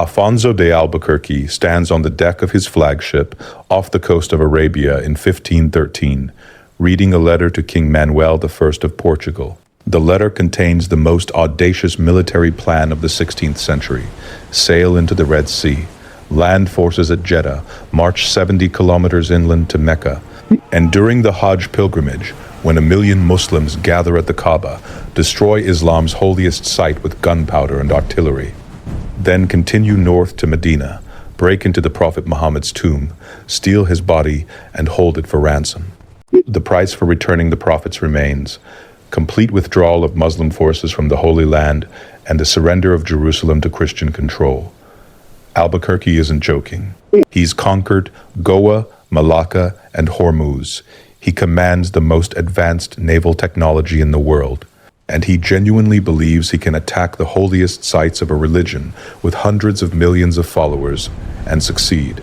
Afonso de Albuquerque stands on the deck of his flagship off the coast of Arabia in 1513, reading a letter to King Manuel I of Portugal. The letter contains the most audacious military plan of the 16th century: sail into the Red Sea, land forces at Jeddah, march 70 kilometers inland to Mecca, and during the Hajj pilgrimage, when 1 million Muslims gather at the Kaaba, destroy Islam's holiest site with gunpowder and artillery. Then continue north to Medina, break into the Prophet Muhammad's tomb, steal his body, and hold it for ransom. The price for returning the Prophet's remains: complete withdrawal of Muslim forces from the Holy Land and the surrender of Jerusalem to Christian control. Albuquerque isn't joking. He's conquered Goa, Malacca, and Hormuz. He commands the most advanced naval technology in the world, and he genuinely believes he can attack the holiest sites of a religion with hundreds of millions of followers and succeed.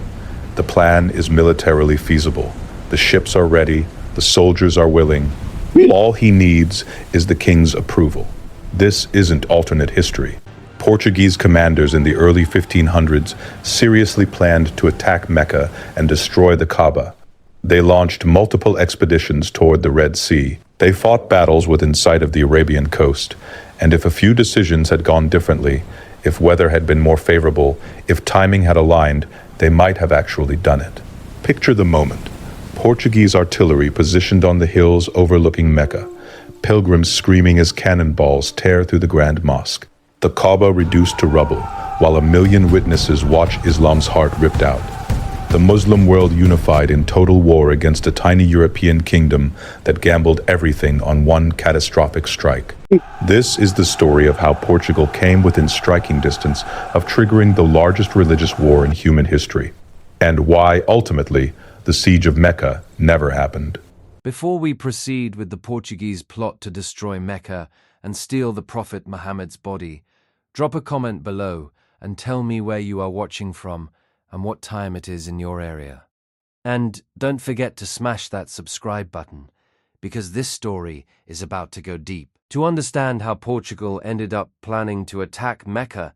The plan is militarily feasible. The ships are ready, the soldiers are willing. All he needs is the king's approval. This isn't alternate history. Portuguese commanders in the early 1500s seriously planned to attack Mecca and destroy the Kaaba. They launched multiple expeditions toward the Red Sea. They fought battles within sight of the Arabian coast, and if a few decisions had gone differently, if weather had been more favorable, if timing had aligned, they might have actually done it. Picture the moment. Portuguese artillery positioned on the hills overlooking Mecca, pilgrims screaming as cannonballs tear through the Grand Mosque, the Kaaba reduced to rubble, while 1 million witnesses watch Islam's heart ripped out. The Muslim world unified in total war against a tiny European kingdom that gambled everything on one catastrophic strike. This is the story of how Portugal came within striking distance of triggering the largest religious war in human history, and why, ultimately, the Siege of Mecca never happened. Before we proceed with the Portuguese plot to destroy Mecca and steal the Prophet Muhammad's body, drop a comment below and tell me where you are watching from and what time it is in your area. And don't forget to smash that subscribe button, because this story is about to go deep. To understand how Portugal ended up planning to attack Mecca,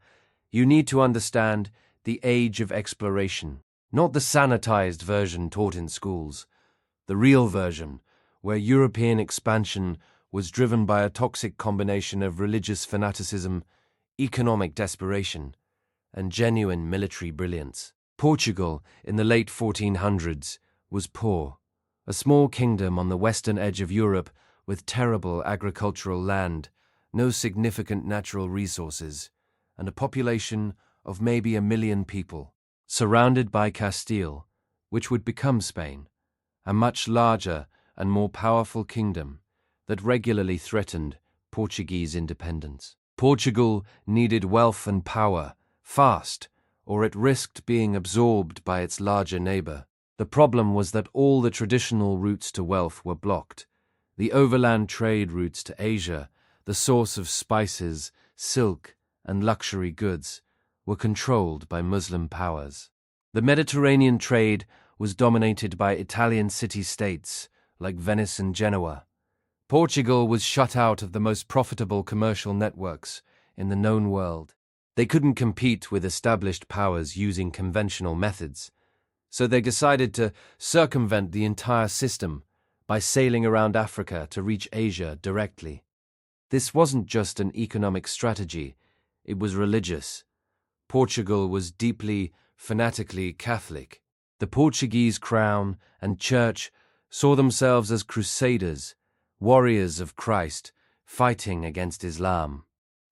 you need to understand the age of exploration. Not the sanitized version taught in schools, the real version, where European expansion was driven by a toxic combination of religious fanaticism, economic desperation, and genuine military brilliance. Portugal, in the late 1400s, was poor, a small kingdom on the western edge of Europe with terrible agricultural land, no significant natural resources, and a population of maybe 1 million people. Surrounded by Castile, which would become Spain, a much larger and more powerful kingdom that regularly threatened Portuguese independence. Portugal needed wealth and power, fast, or it risked being absorbed by its larger neighbor. The problem was that all the traditional routes to wealth were blocked. The overland trade routes to Asia, the source of spices, silk, and luxury goods, were controlled by Muslim powers. The Mediterranean trade was dominated by Italian city-states like Venice and Genoa. Portugal was shut out of the most profitable commercial networks in the known world. They couldn't compete with established powers using conventional methods, so they decided to circumvent the entire system by sailing around Africa to reach Asia directly. This wasn't just an economic strategy, it was religious. Portugal was deeply, fanatically Catholic. The Portuguese crown and church saw themselves as crusaders, warriors of Christ, fighting against Islam.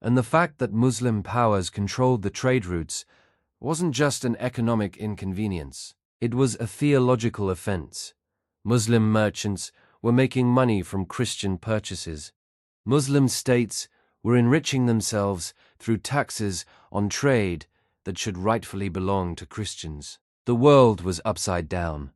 And the fact that Muslim powers controlled the trade routes wasn't just an economic inconvenience. It was a theological offense. Muslim merchants were making money from Christian purchases. Muslim states were enriching themselves through taxes on trade that should rightfully belong to Christians. The world was upside down.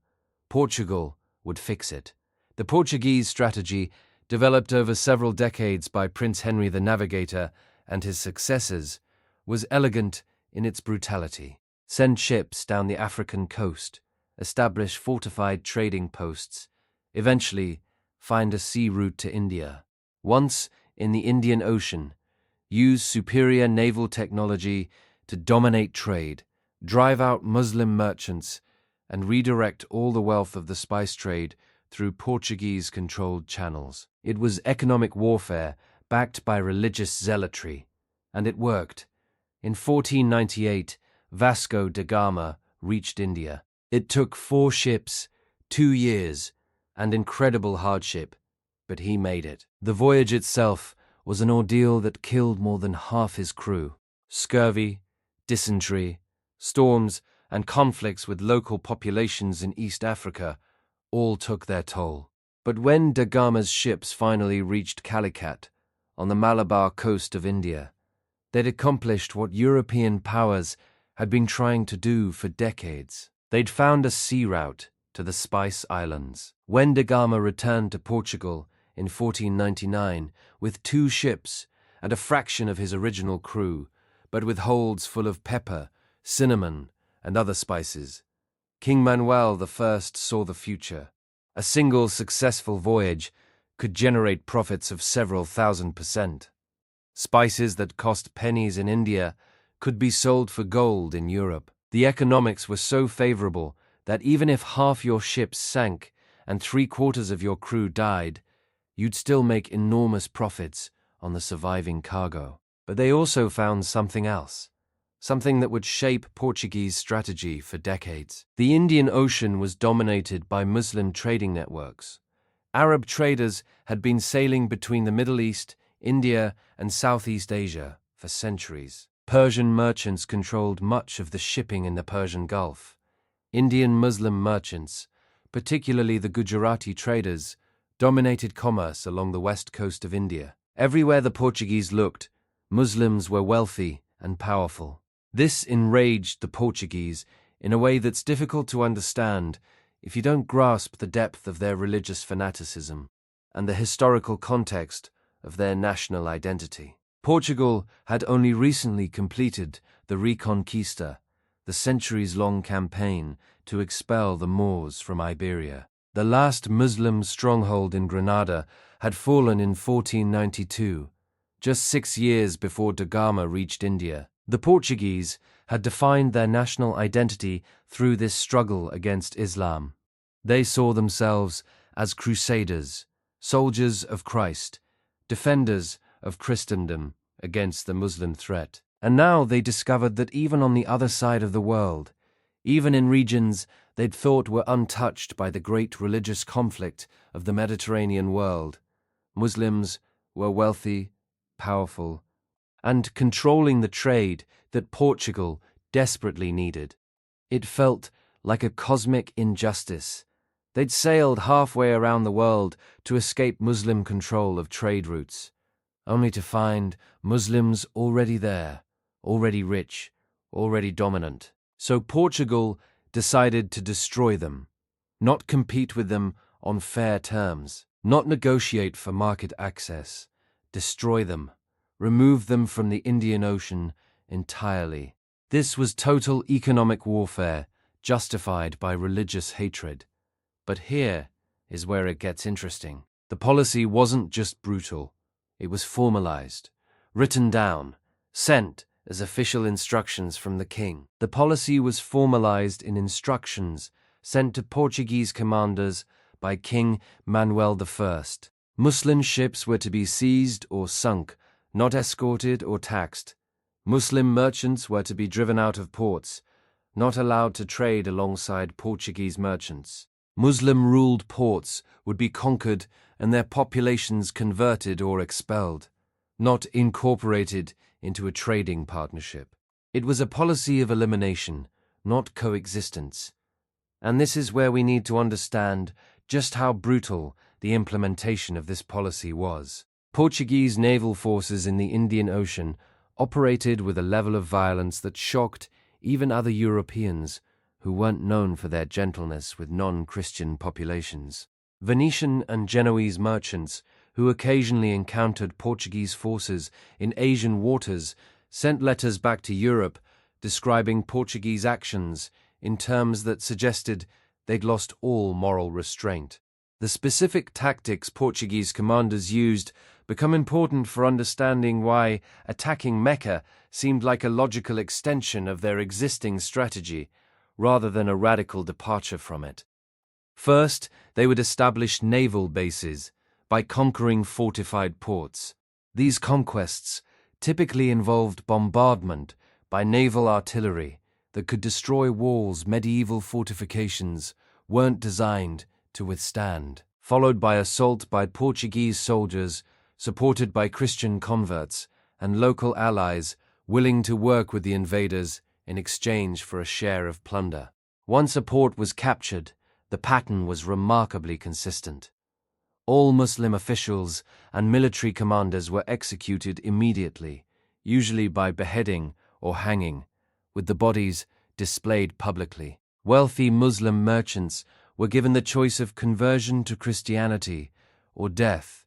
Portugal would fix it. The Portuguese strategy, developed over several decades by Prince Henry the Navigator and his successors, was elegant in its brutality. Send ships down the African coast, establish fortified trading posts, eventually find a sea route to India. Once in the Indian Ocean, use superior naval technology to dominate trade, drive out Muslim merchants, and redirect all the wealth of the spice trade through Portuguese-controlled channels. It was economic warfare backed by religious zealotry, and it worked. In 1498, Vasco da Gama reached India. It took 4 ships, 2 years, and incredible hardship, but he made it. The voyage itself was an ordeal that killed more than half his crew. Scurvy, dysentery, storms, and conflicts with local populations in East Africa all took their toll. But when da Gama's ships finally reached Calicut, on the Malabar coast of India, they'd accomplished what European powers had been trying to do for decades. They'd found a sea route to the Spice Islands. When da Gama returned to Portugal in 1499 with 2 ships and a fraction of his original crew, but with holds full of pepper, cinnamon, and other spices, King Manuel I saw the future. A single successful voyage could generate profits of several thousand%. Spices that cost pennies in India could be sold for gold in Europe. The economics were so favorable that even if half your ships sank and 3/4 of your crew died, you'd still make enormous profits on the surviving cargo. But they also found something else, something that would shape Portuguese strategy for decades. The Indian Ocean was dominated by Muslim trading networks. Arab traders had been sailing between the Middle East, India, and Southeast Asia for centuries. Persian merchants controlled much of the shipping in the Persian Gulf. Indian Muslim merchants, particularly the Gujarati traders, dominated commerce along the west coast of India. Everywhere the Portuguese looked, Muslims were wealthy and powerful. This enraged the Portuguese in a way that's difficult to understand if you don't grasp the depth of their religious fanaticism and the historical context of their national identity. Portugal had only recently completed the Reconquista, the centuries-long campaign to expel the Moors from Iberia. The last Muslim stronghold in Granada had fallen in 1492, just 6 years before da Gama reached India. The Portuguese had defined their national identity through this struggle against Islam. They saw themselves as crusaders, soldiers of Christ, defenders of Christendom against the Muslim threat. And now they discovered that even on the other side of the world, even in regions they'd thought were untouched by the great religious conflict of the Mediterranean world, Muslims were wealthy, powerful, and controlling the trade that Portugal desperately needed. It felt like a cosmic injustice. They'd sailed halfway around the world to escape Muslim control of trade routes, only to find Muslims already there, already rich, already dominant. So Portugal decided to destroy them, not compete with them on fair terms, not negotiate for market access, destroy them, remove them from the Indian Ocean entirely. This was total economic warfare, justified by religious hatred. But here is where it gets interesting. The policy wasn't just brutal. It was formalized, written down, sent as official instructions from the king. The policy was formalized in instructions sent to Portuguese commanders by King Manuel I. Muslim ships were to be seized or sunk, not escorted or taxed. Muslim merchants were to be driven out of ports, not allowed to trade alongside Portuguese merchants. Muslim-ruled ports would be conquered and their populations converted or expelled, not incorporated into a trading partnership. It was a policy of elimination, not coexistence. And this is where we need to understand just how brutal the implementation of this policy was. Portuguese naval forces in the Indian Ocean operated with a level of violence that shocked even other Europeans who weren't known for their gentleness with non-Christian populations. Venetian and Genoese merchants, who occasionally encountered Portuguese forces in Asian waters, sent letters back to Europe describing Portuguese actions in terms that suggested they'd lost all moral restraint. The specific tactics Portuguese commanders used become important for understanding why attacking Mecca seemed like a logical extension of their existing strategy, rather than a radical departure from it. First, they would establish naval bases by conquering fortified ports. These conquests typically involved bombardment by naval artillery that could destroy walls medieval fortifications weren't designed to withstand, followed by assault by Portuguese soldiers supported by Christian converts and local allies willing to work with the invaders in exchange for a share of plunder. Once a port was captured, the pattern was remarkably consistent. All Muslim officials and military commanders were executed immediately, usually by beheading or hanging, with the bodies displayed publicly. Wealthy Muslim merchants were given the choice of conversion to Christianity or death,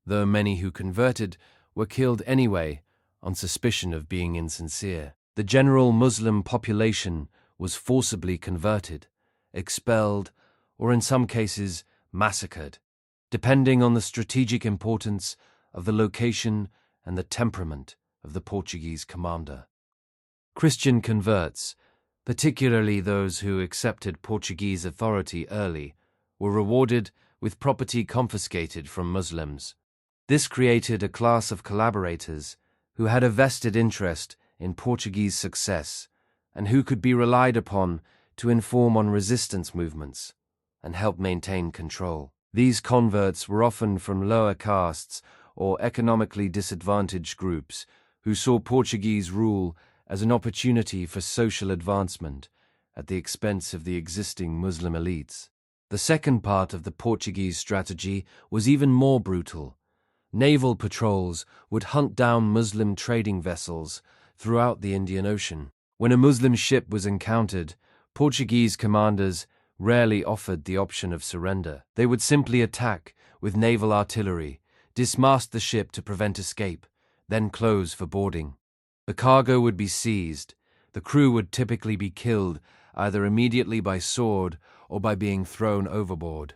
though many who converted were killed anyway on suspicion of being insincere. The general Muslim population was forcibly converted, expelled, or in some cases massacred, depending on the strategic importance of the location and the temperament of the Portuguese commander. Christian converts, particularly those who accepted Portuguese authority early, were rewarded with property confiscated from Muslims. This created a class of collaborators who had a vested interest in Portuguese success and who could be relied upon to inform on resistance movements and help maintain control. These converts were often from lower castes or economically disadvantaged groups who saw Portuguese rule as an opportunity for social advancement at the expense of the existing Muslim elites. The second part of the Portuguese strategy was even more brutal. Naval patrols would hunt down Muslim trading vessels throughout the Indian Ocean. When a Muslim ship was encountered, Portuguese commanders rarely offered the option of surrender. They would simply attack with naval artillery, dismast the ship to prevent escape, then close for boarding. The cargo would be seized. The crew would typically be killed either immediately by sword or by being thrown overboard.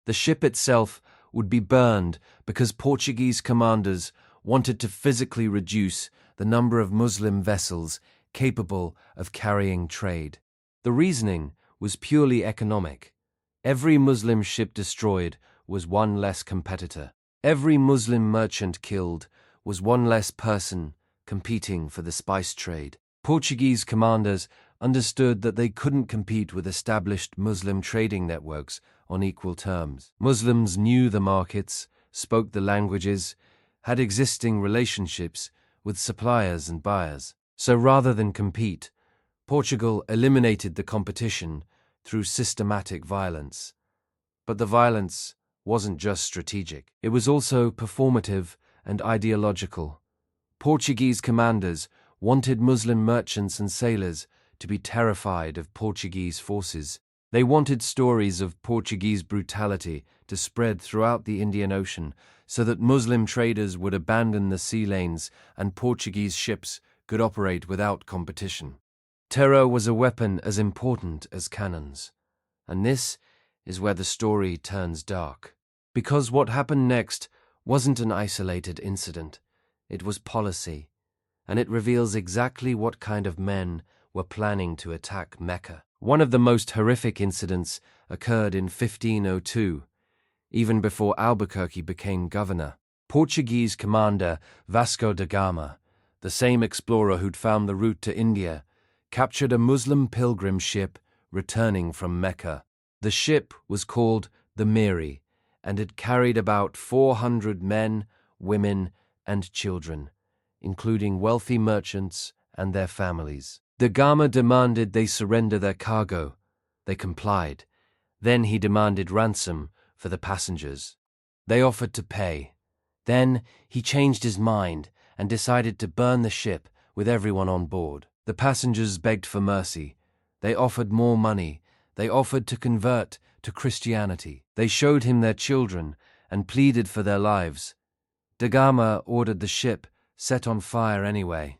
The ship itself would be burned because Portuguese commanders wanted to physically reduce the number of Muslim vessels capable of carrying trade. The reasoning was purely economic. Every Muslim ship destroyed was one less competitor. Every Muslim merchant killed was one less person competing for the spice trade. Portuguese commanders understood that they couldn't compete with established Muslim trading networks on equal terms. Muslims knew the markets, spoke the languages, had existing relationships with suppliers and buyers. So rather than compete, Portugal eliminated the competition through systematic violence. But the violence wasn't just strategic. It was also performative and ideological. Portuguese commanders wanted Muslim merchants and sailors to be terrified of Portuguese forces. They wanted stories of Portuguese brutality to spread throughout the Indian Ocean so that Muslim traders would abandon the sea lanes and Portuguese ships could operate without competition. Terror was a weapon as important as cannons, and this is where the story turns dark. Because what happened next wasn't an isolated incident, it was policy, and it reveals exactly what kind of men were planning to attack Mecca. One of the most horrific incidents occurred in 1502, even before Albuquerque became governor. Portuguese commander Vasco da Gama, the same explorer who'd found the route to India, captured a Muslim pilgrim ship returning from Mecca. The ship was called the Miri, and it carried about 400 men, women, and children, including wealthy merchants and their families. Da Gama demanded they surrender their cargo. They complied. Then he demanded ransom for the passengers. They offered to pay. Then he changed his mind and decided to burn the ship with everyone on board. The passengers begged for mercy. They offered more money. They offered to convert to Christianity. They showed him their children and pleaded for their lives. Da Gama ordered the ship set on fire anyway.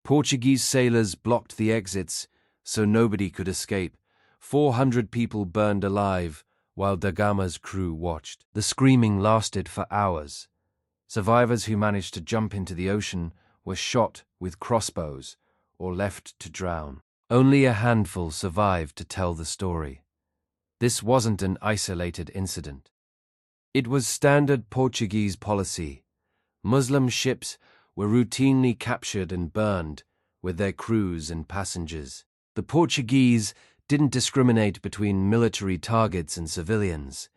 Portuguese sailors blocked the exits so nobody could escape. 400 people burned alive while Da Gama's crew watched. The screaming lasted for hours. Survivors who managed to jump into the ocean were shot with crossbows or left to drown. Only a handful survived to tell the story. This wasn't an isolated incident. It was standard Portuguese policy. Muslim ships were routinely captured and burned, with their crews and passengers. The Portuguese didn't discriminate between military targets and civilians.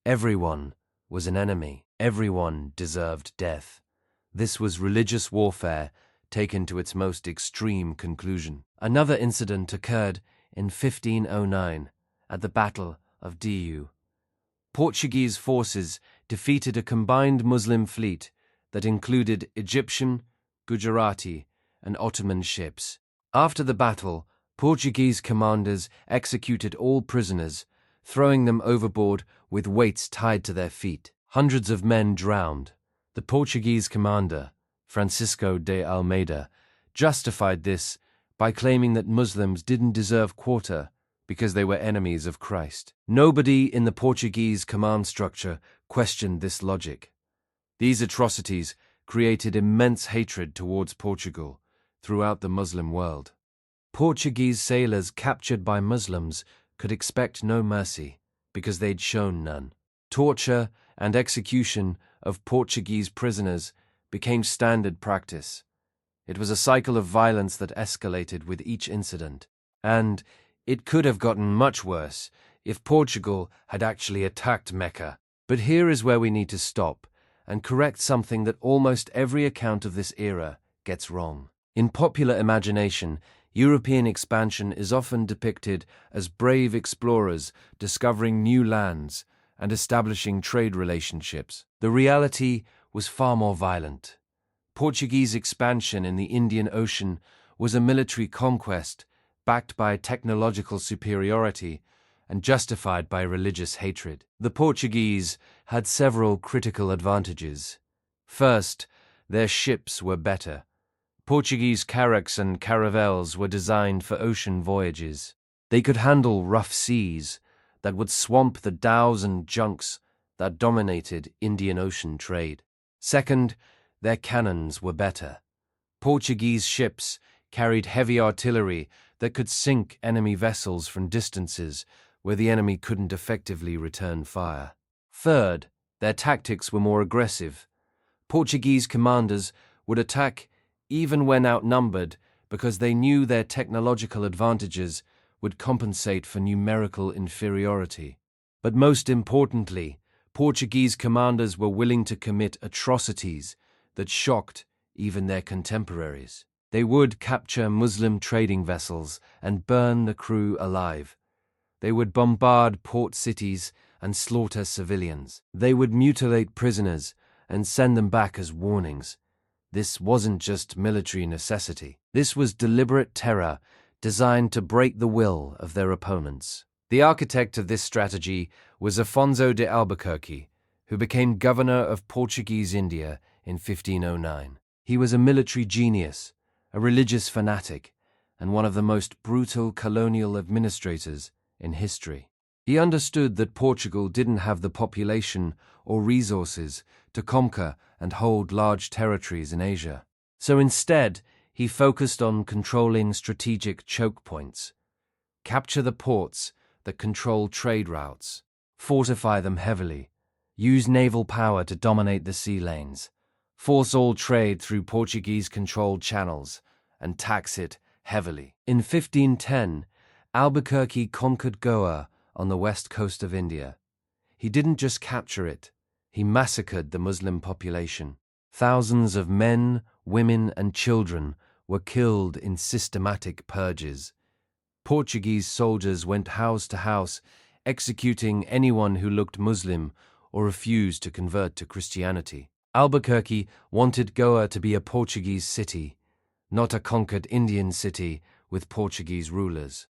Everyone was an enemy. Everyone deserved death. This was religious warfare taken to its most extreme conclusion. Another incident occurred in 1509 at the Battle of Diu. Portuguese forces defeated a combined Muslim fleet that included Egyptian, Gujarati, and Ottoman ships. After the battle, Portuguese commanders executed all prisoners, throwing them overboard with weights tied to their feet. Hundreds of men drowned. The Portuguese commander, Francisco de Almeida, justified this by claiming that Muslims didn't deserve quarter because they were enemies of Christ. Nobody in the Portuguese command structure questioned this logic. These atrocities created immense hatred towards Portugal throughout the Muslim world. Portuguese sailors captured by Muslims could expect no mercy because they'd shown none. Torture and execution of Portuguese prisoners became standard practice. It was a cycle of violence that escalated with each incident, and it could have gotten much worse if Portugal had actually attacked Mecca. But here is where we need to stop and correct something that almost every account of this era gets wrong. In popular imagination, European expansion is often depicted as brave explorers discovering new lands and establishing trade relationships. The reality was far more violent. Portuguese expansion in the Indian Ocean was a military conquest backed by technological superiority and justified by religious hatred. The Portuguese had several critical advantages. First, their ships were better. Portuguese carracks and caravels were designed for ocean voyages. They could handle rough seas that would swamp the dhows and junks that dominated Indian Ocean trade. Second, their cannons were better. Portuguese ships carried heavy artillery that could sink enemy vessels from distances where the enemy couldn't effectively return fire. Third, their tactics were more aggressive. Portuguese commanders would attack even when outnumbered because they knew their technological advantages would compensate for numerical inferiority. But most importantly, Portuguese commanders were willing to commit atrocities that shocked even their contemporaries. They would capture Muslim trading vessels and burn the crew alive. They would bombard port cities and slaughter civilians. They would mutilate prisoners and send them back as warnings. This wasn't just military necessity. This was deliberate terror designed to break the will of their opponents. The architect of this strategy was Afonso de Albuquerque, who became governor of Portuguese India in 1509. He was a military genius, a religious fanatic, and one of the most brutal colonial administrators in history. He understood that Portugal didn't have the population or resources to conquer and hold large territories in Asia. So instead, he focused on controlling strategic choke points. Capture the ports that control trade routes, fortify them heavily, use naval power to dominate the sea lanes, force all trade through Portuguese-controlled channels, and tax it heavily. In 1510, Albuquerque conquered Goa on the west coast of India. He didn't just capture it, he massacred the Muslim population. Thousands of men, women, and children were killed in systematic purges. Portuguese soldiers went house to house, executing anyone who looked Muslim or refused to convert to Christianity. Albuquerque wanted Goa to be a Portuguese city, not a conquered Indian city with Portuguese rulers.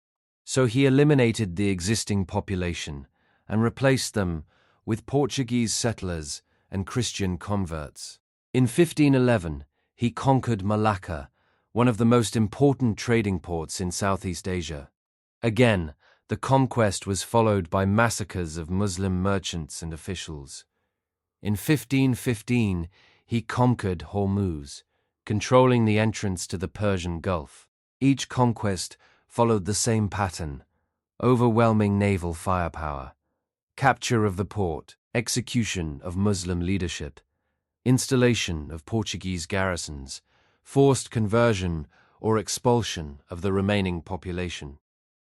So he eliminated the existing population and replaced them with Portuguese settlers and Christian converts. In 1511, he conquered Malacca, one of the most important trading ports in Southeast Asia. Again, the conquest was followed by massacres of Muslim merchants and officials. In 1515, he conquered Hormuz, controlling the entrance to the Persian Gulf. Each conquest followed the same pattern: overwhelming naval firepower, capture of the port, execution of Muslim leadership, installation of Portuguese garrisons, forced conversion or expulsion of the remaining population.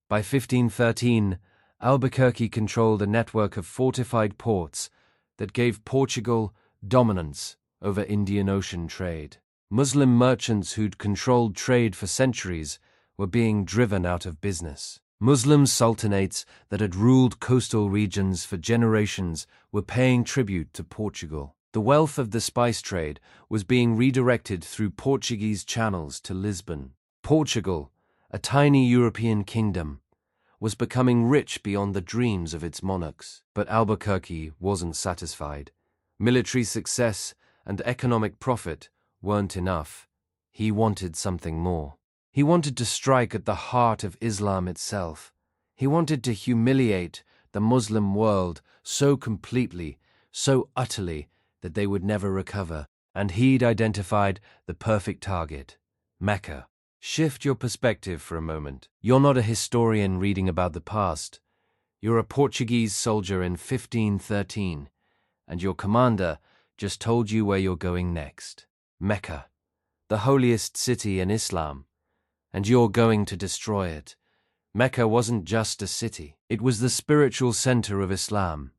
By 1513, Albuquerque controlled a network of fortified ports that gave Portugal dominance over Indian Ocean trade. Muslim merchants who'd controlled trade for centuries were being driven out of business. Muslim sultanates that had ruled coastal regions for generations were paying tribute to Portugal. The wealth of the spice trade was being redirected through Portuguese channels to Lisbon. Portugal, a tiny European kingdom, was becoming rich beyond the dreams of its monarchs. But Albuquerque wasn't satisfied. Military success and economic profit weren't enough. He wanted something more. He wanted to strike at the heart of Islam itself. He wanted to humiliate the Muslim world so completely, so utterly, that they would never recover. And he'd identified the perfect target: Mecca. Shift your perspective for a moment. You're not a historian reading about the past. You're a Portuguese soldier in 1513, and your commander just told you where you're going next: Mecca, the holiest city in Islam, and you're going to destroy it. Mecca wasn't just a city. It was the spiritual center of Islam.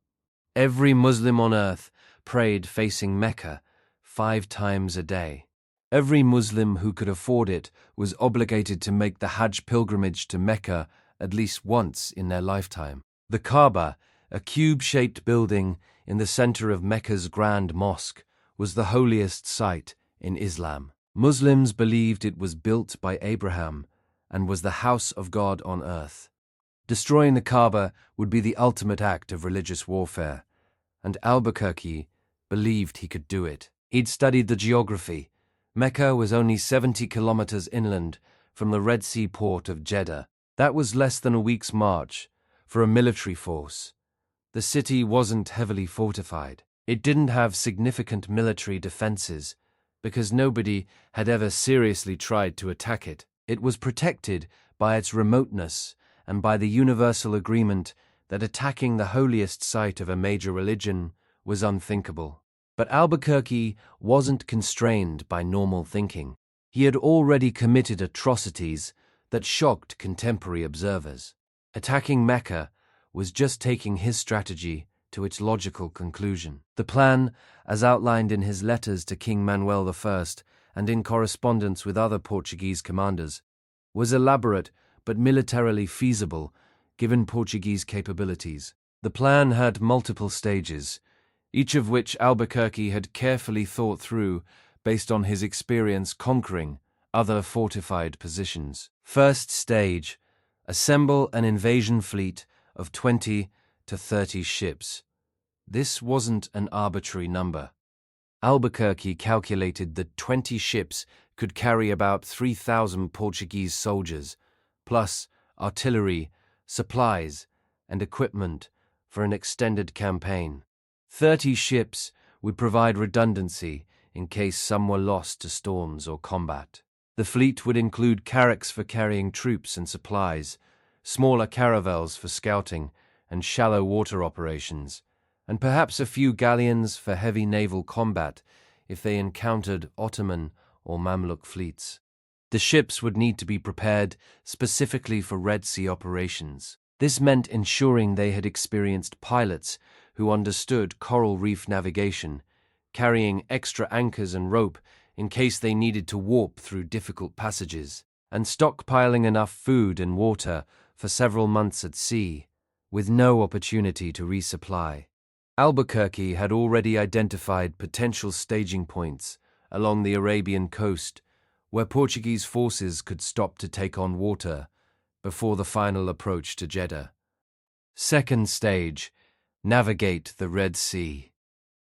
Every Muslim on earth prayed facing Mecca 5 times a day. Every Muslim who could afford it was obligated to make the hajj pilgrimage to Mecca at least once in their lifetime. The Kaaba, a cube-shaped building in the center of Mecca's grand mosque, was the holiest site in Islam. Muslims believed it was built by Abraham and was the house of God on earth. Destroying the Kaaba would be the ultimate act of religious warfare, and Albuquerque believed he could do it. He'd studied the geography. Mecca was only 70 kilometers inland from the Red Sea port of Jeddah. That was less than a week's march for a military force. The city wasn't heavily fortified. It didn't have significant military defenses because nobody had ever seriously tried to attack it. It was protected by its remoteness and by the universal agreement that attacking the holiest site of a major religion was unthinkable. But Albuquerque wasn't constrained by normal thinking. He had already committed atrocities that shocked contemporary observers. Attacking Mecca was just taking his strategy to its logical conclusion. The plan, as outlined in his letters to King Manuel I and in correspondence with other Portuguese commanders, was elaborate but militarily feasible given Portuguese capabilities. The plan had multiple stages, each of which Albuquerque had carefully thought through based on his experience conquering other fortified positions. First stage: assemble an invasion fleet of 20 to 30 ships. This wasn't an arbitrary number. Albuquerque calculated that 20 ships could carry about 3,000 Portuguese soldiers, plus artillery, supplies, and equipment for an extended campaign. 30 ships would provide redundancy in case some were lost to storms or combat. The fleet would include carracks for carrying troops and supplies, smaller caravels for scouting and shallow water operations, and perhaps a few galleons for heavy naval combat if they encountered Ottoman or Mamluk fleets. The ships would need to be prepared specifically for Red Sea operations. This meant ensuring they had experienced pilots who understood coral reef navigation, carrying extra anchors and rope in case they needed to warp through difficult passages, and stockpiling enough food and water for several months at sea, with no opportunity to resupply. Albuquerque had already identified potential staging points along the Arabian coast where Portuguese forces could stop to take on water before the final approach to Jeddah. Second stage: navigate the Red Sea.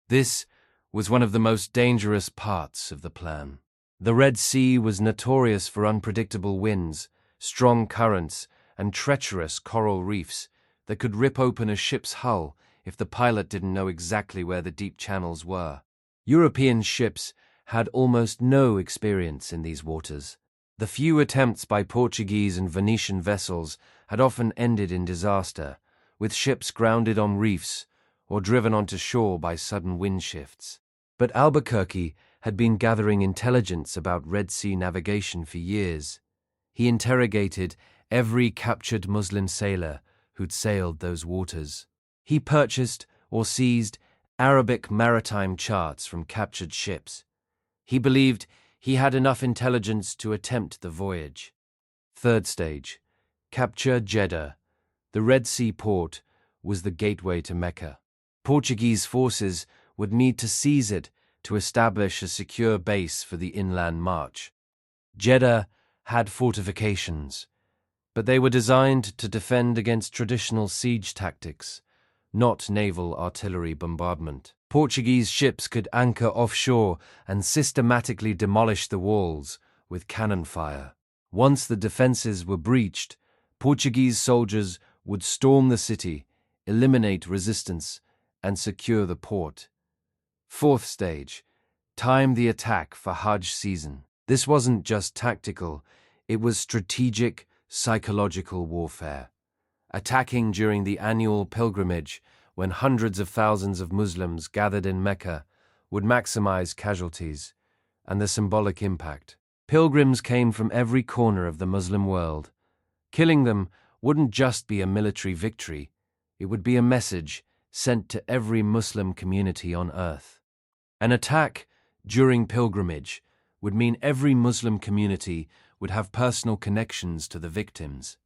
This was one of the most dangerous parts of the plan. The Red Sea was notorious for unpredictable winds, strong currents, and treacherous coral reefs that could rip open a ship's hull if the pilot didn't know exactly where the deep channels were. European ships had almost no experience in these waters. The few attempts by Portuguese and Venetian vessels had often ended in disaster, with ships grounded on reefs or driven onto shore by sudden wind shifts. But Albuquerque had been gathering intelligence about Red Sea navigation for years. He interrogated every captured Muslim sailor who'd sailed those waters. He purchased or seized Arabic maritime charts from captured ships. He believed he had enough intelligence to attempt the voyage. Third stage, capture Jeddah. The Red Sea port was the gateway to Mecca. Portuguese forces would need to seize it to establish a secure base for the inland march. Jeddah had fortifications, but they were designed to defend against traditional siege tactics, not naval artillery bombardment. Portuguese ships could anchor offshore and systematically demolish the walls with cannon fire. Once the defenses were breached, Portuguese soldiers would storm the city, eliminate resistance, and secure the port. Fourth stage, time the attack for Hajj season. This wasn't just tactical, it was strategic, psychological warfare. Attacking during the annual pilgrimage, when hundreds of thousands of Muslims gathered in Mecca, would maximize casualties and the symbolic impact. Pilgrims came from every corner of the Muslim world. Killing them wouldn't just be a military victory, it would be a message sent to every Muslim community on earth. An attack during pilgrimage would mean every Muslim community would have personal connections to the victims.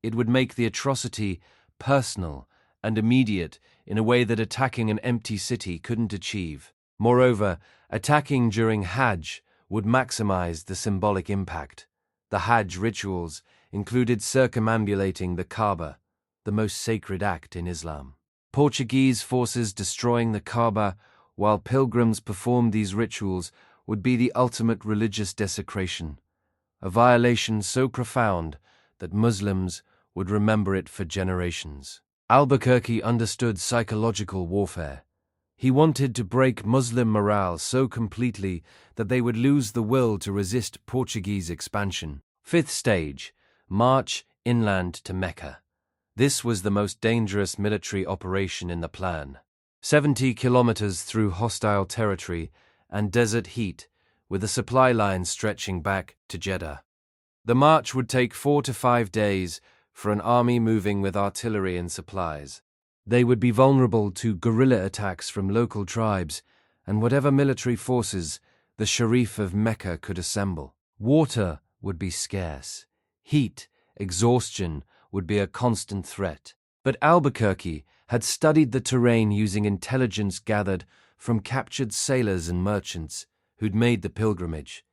It would make the atrocity personal and immediate in a way that attacking an empty city couldn't achieve. Moreover, attacking during Hajj would maximize the symbolic impact. The Hajj rituals included circumambulating the Kaaba, the most sacred act in Islam. Portuguese forces destroying the Kaaba while pilgrims performed these rituals would be the ultimate religious desecration, a violation so profound that Muslims would remember it for generations. Albuquerque understood psychological warfare. He wanted to break Muslim morale so completely that they would lose the will to resist Portuguese expansion. Fifth stage, march inland to Mecca. This was the most dangerous military operation in the plan. 70 kilometers through hostile territory and desert heat, with a supply line stretching back to Jeddah. The march would take 4 to 5 days for an army moving with artillery and supplies. They would be vulnerable to guerrilla attacks from local tribes and whatever military forces the Sharif of Mecca could assemble. Water would be scarce. Heat, exhaustion would be a constant threat. But Albuquerque had studied the terrain using intelligence gathered from captured sailors and merchants who'd made the pilgrimage.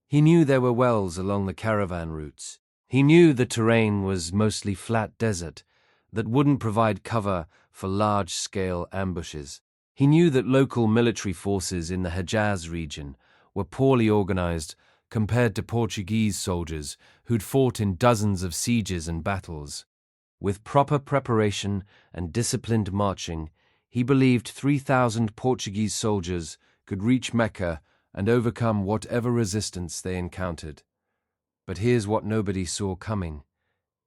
He knew there were wells along the caravan routes. He knew the terrain was mostly flat desert that wouldn't provide cover for large-scale ambushes. He knew that local military forces in the Hejaz region were poorly organized compared to Portuguese soldiers who'd fought in dozens of sieges and battles. With proper preparation and disciplined marching, he believed 3,000 Portuguese soldiers could reach Mecca and overcome whatever resistance they encountered. But here's what nobody saw coming,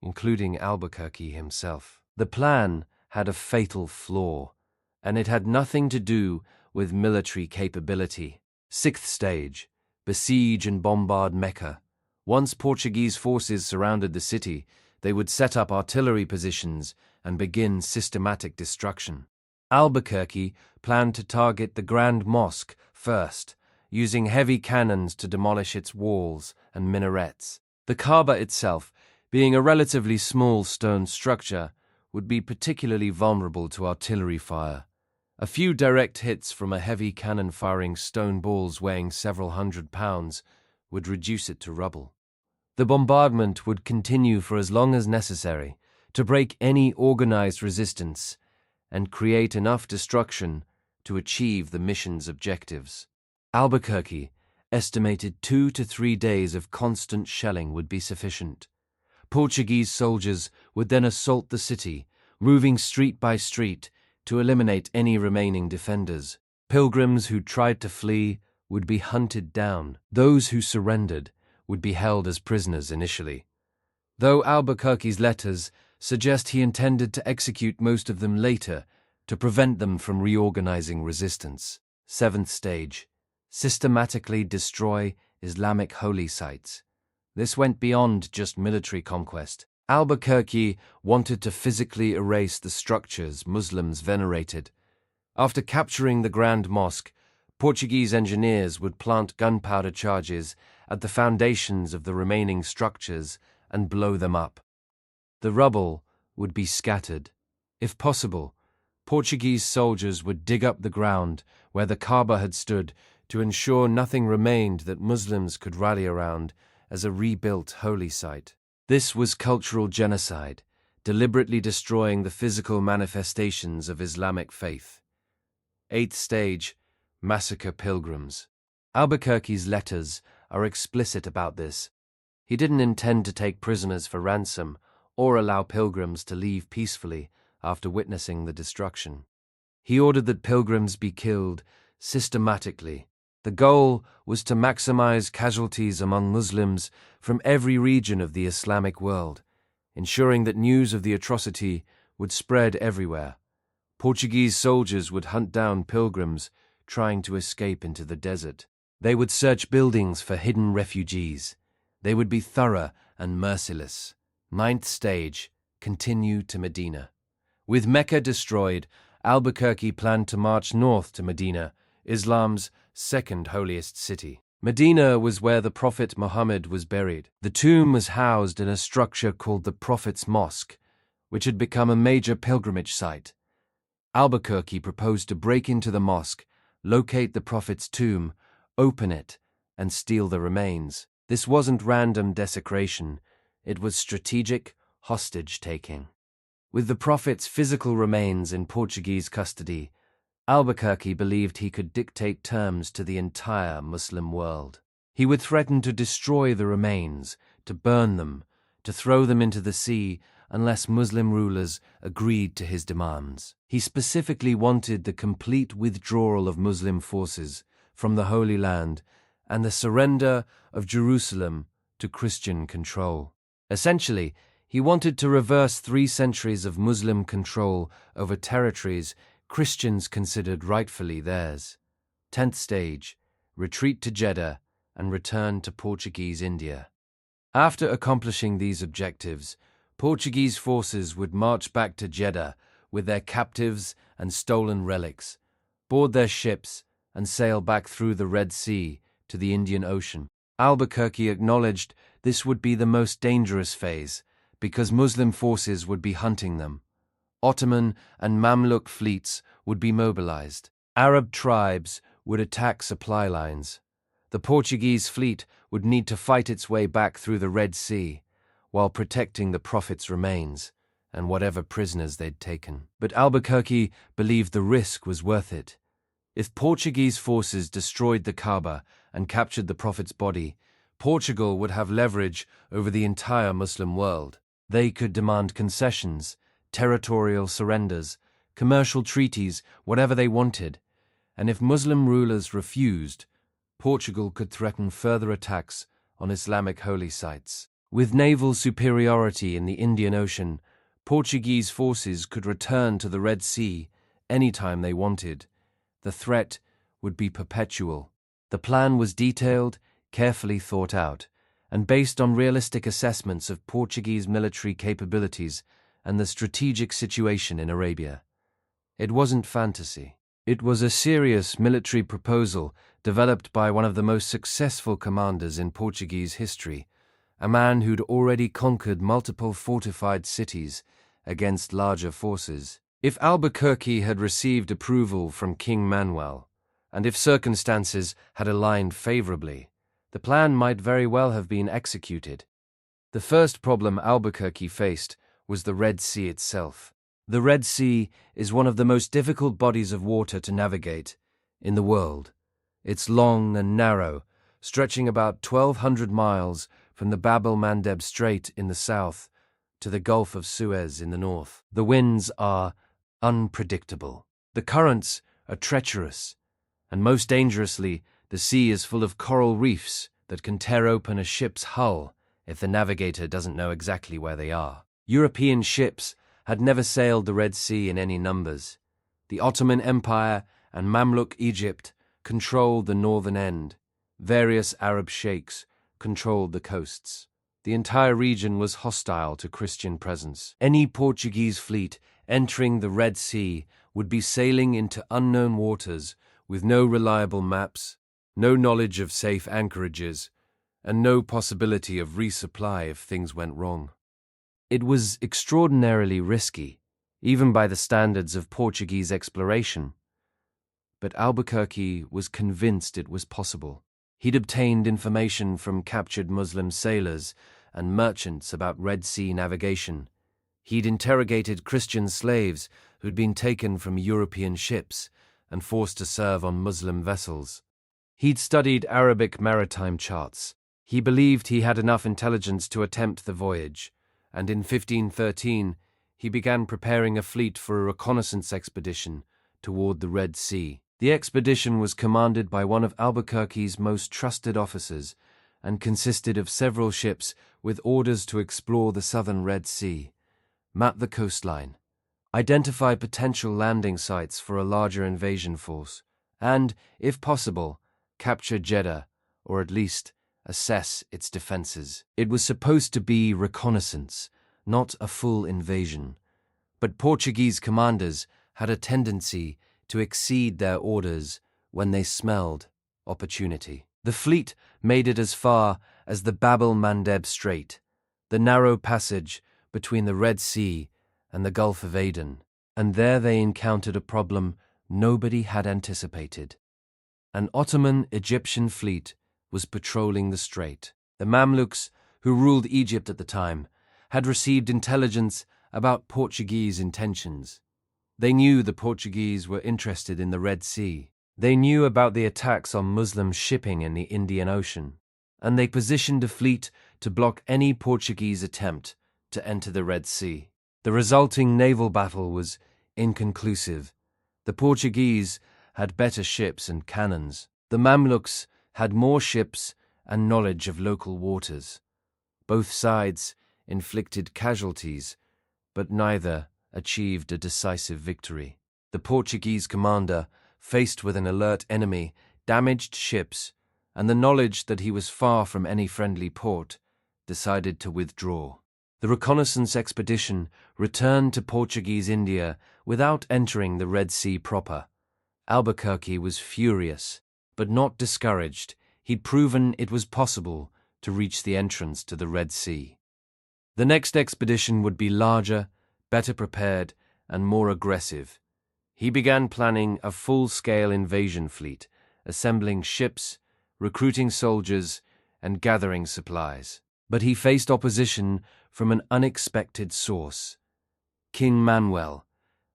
including Albuquerque himself. The plan had a fatal flaw, and it had nothing to do with military capability. Sixth stage, besiege and bombard Mecca. Once Portuguese forces surrounded the city, they would set up artillery positions and begin systematic destruction. Albuquerque planned to target the Grand Mosque first, using heavy cannons to demolish its walls and minarets. The Kaaba itself, being a relatively small stone structure, would be particularly vulnerable to artillery fire. A few direct hits from a heavy cannon firing stone balls weighing several hundred pounds would reduce it to rubble. The bombardment would continue for as long as necessary to break any organized resistance and create enough destruction to achieve the mission's objectives. Albuquerque estimated 2 to 3 days of constant shelling would be sufficient. Portuguese soldiers would then assault the city, moving street by street to eliminate any remaining defenders. Pilgrims who tried to flee would be hunted down. Those who surrendered would be held as prisoners initially, though Albuquerque's letters suggest he intended to execute most of them later to prevent them from reorganizing resistance. Seventh stage: systematically destroy Islamic holy sites. This went beyond just military conquest. Albuquerque wanted to physically erase the structures Muslims venerated. After capturing the Grand Mosque, Portuguese engineers would plant gunpowder charges at the foundations of the remaining structures and blow them up. The rubble would be scattered. If possible, Portuguese soldiers would dig up the ground where the Kaaba had stood to ensure nothing remained that Muslims could rally around as a rebuilt holy site. This was cultural genocide, deliberately destroying the physical manifestations of Islamic faith. Eighth stage: massacre pilgrims. Albuquerque's letters are explicit about this. He didn't intend to take prisoners for ransom or allow pilgrims to leave peacefully after witnessing the destruction. He ordered that pilgrims be killed systematically. The goal was to maximize casualties among Muslims from every region of the Islamic world, ensuring that news of the atrocity would spread everywhere. Portuguese soldiers would hunt down pilgrims trying to escape into the desert. They would search buildings for hidden refugees. They would be thorough and merciless. Ninth stage: continue to Medina. With Mecca destroyed, Albuquerque planned to march north to Medina, Islam's second holiest city. Medina was where the Prophet Muhammad was buried. The tomb was housed in a structure called the Prophet's Mosque, which had become a major pilgrimage site. Albuquerque proposed to break into the mosque, locate the Prophet's tomb, open it, and steal the remains. This wasn't random desecration, it was strategic hostage-taking. With the Prophet's physical remains in Portuguese custody, Albuquerque believed he could dictate terms to the entire Muslim world. He would threaten to destroy the remains, to burn them, to throw them into the sea unless Muslim rulers agreed to his demands. He specifically wanted the complete withdrawal of Muslim forces from the Holy Land and the surrender of Jerusalem to Christian control. Essentially, he wanted to reverse 3 centuries of Muslim control over territories Christians considered rightfully theirs. 10th stage: retreat to Jeddah and return to Portuguese India. After accomplishing these objectives, Portuguese forces would march back to Jeddah with their captives and stolen relics, board their ships, and sail back through the Red Sea to the Indian Ocean. Albuquerque acknowledged this would be the most dangerous phase because Muslim forces would be hunting them. Ottoman and Mamluk fleets would be mobilized. Arab tribes would attack supply lines. The Portuguese fleet would need to fight its way back through the Red Sea while protecting the Prophet's remains and whatever prisoners they'd taken. But Albuquerque believed the risk was worth it. If Portuguese forces destroyed the Kaaba and captured the Prophet's body, Portugal would have leverage over the entire Muslim world. They could demand concessions, territorial surrenders, commercial treaties, whatever they wanted, and if Muslim rulers refused, Portugal could threaten further attacks on Islamic holy sites. With naval superiority in the Indian Ocean, Portuguese forces could return to the Red Sea anytime they wanted. The threat would be perpetual. The plan was detailed, carefully thought out, and based on realistic assessments of Portuguese military capabilities and the strategic situation in Arabia. It wasn't fantasy. It was a serious military proposal developed by one of the most successful commanders in Portuguese history, a man who'd already conquered multiple fortified cities against larger forces. If Albuquerque had received approval from King Manuel, and if circumstances had aligned favorably, the plan might very well have been executed. The first problem Albuquerque faced was the Red Sea itself. The Red Sea is one of the most difficult bodies of water to navigate in the world. It's long and narrow, stretching about 1,200 miles from the Bab el-Mandeb Strait in the south to the Gulf of Suez in the north. The winds are unpredictable. The currents are treacherous, And most dangerously, the sea is full of coral reefs that can tear open a ship's hull if the navigator doesn't know exactly where they are. European ships had never sailed the Red Sea in any numbers. The Ottoman Empire and Mamluk Egypt controlled the northern end. Various Arab sheikhs controlled the coasts. The entire region was hostile to Christian presence. Any Portuguese fleet entering the Red Sea would be sailing into unknown waters with no reliable maps, no knowledge of safe anchorages, and no possibility of resupply if things went wrong. It was extraordinarily risky, even by the standards of Portuguese exploration. But Albuquerque was convinced it was possible. He'd obtained information from captured Muslim sailors and merchants about Red Sea navigation. He'd interrogated Christian slaves who'd been taken from European ships and forced to serve on Muslim vessels. He'd studied Arabic maritime charts. He believed he had enough intelligence to attempt the voyage, and in 1513 he began preparing a fleet for a reconnaissance expedition toward the Red Sea. The expedition was commanded by one of Albuquerque's most trusted officers and consisted of several ships with orders to explore the southern Red Sea, map the coastline, identify potential landing sites for a larger invasion force, and, if possible, capture Jeddah, or at least assess its defenses. It was supposed to be reconnaissance, not a full invasion. But Portuguese commanders had a tendency to exceed their orders when they smelled opportunity. The fleet made it as far as the Bab el-Mandeb Strait, the narrow passage between the Red Sea and the Gulf of Aden, and there they encountered a problem nobody had anticipated. An Ottoman Egyptian fleet was patrolling the strait. The Mamluks, who ruled Egypt at the time, had received intelligence about Portuguese intentions. They knew the Portuguese were interested in the Red Sea. They knew about the attacks on Muslim shipping in the Indian Ocean, and they positioned a fleet to block any Portuguese attempt to enter the Red Sea. The resulting naval battle was inconclusive. The Portuguese had better ships and cannons. The Mamluks had more ships and knowledge of local waters. Both sides inflicted casualties, but neither achieved a decisive victory. The Portuguese commander, faced with an alert enemy, damaged ships, and the knowledge that he was far from any friendly port, decided to withdraw. The reconnaissance expedition returned to Portuguese India without entering the Red Sea proper. Albuquerque was furious, but not discouraged. He'd proven it was possible to reach the entrance to the Red Sea. The next expedition would be larger, better prepared, and more aggressive. He began planning a full-scale invasion fleet, assembling ships, recruiting soldiers, and gathering supplies. But he faced opposition from an unexpected source. King Manuel.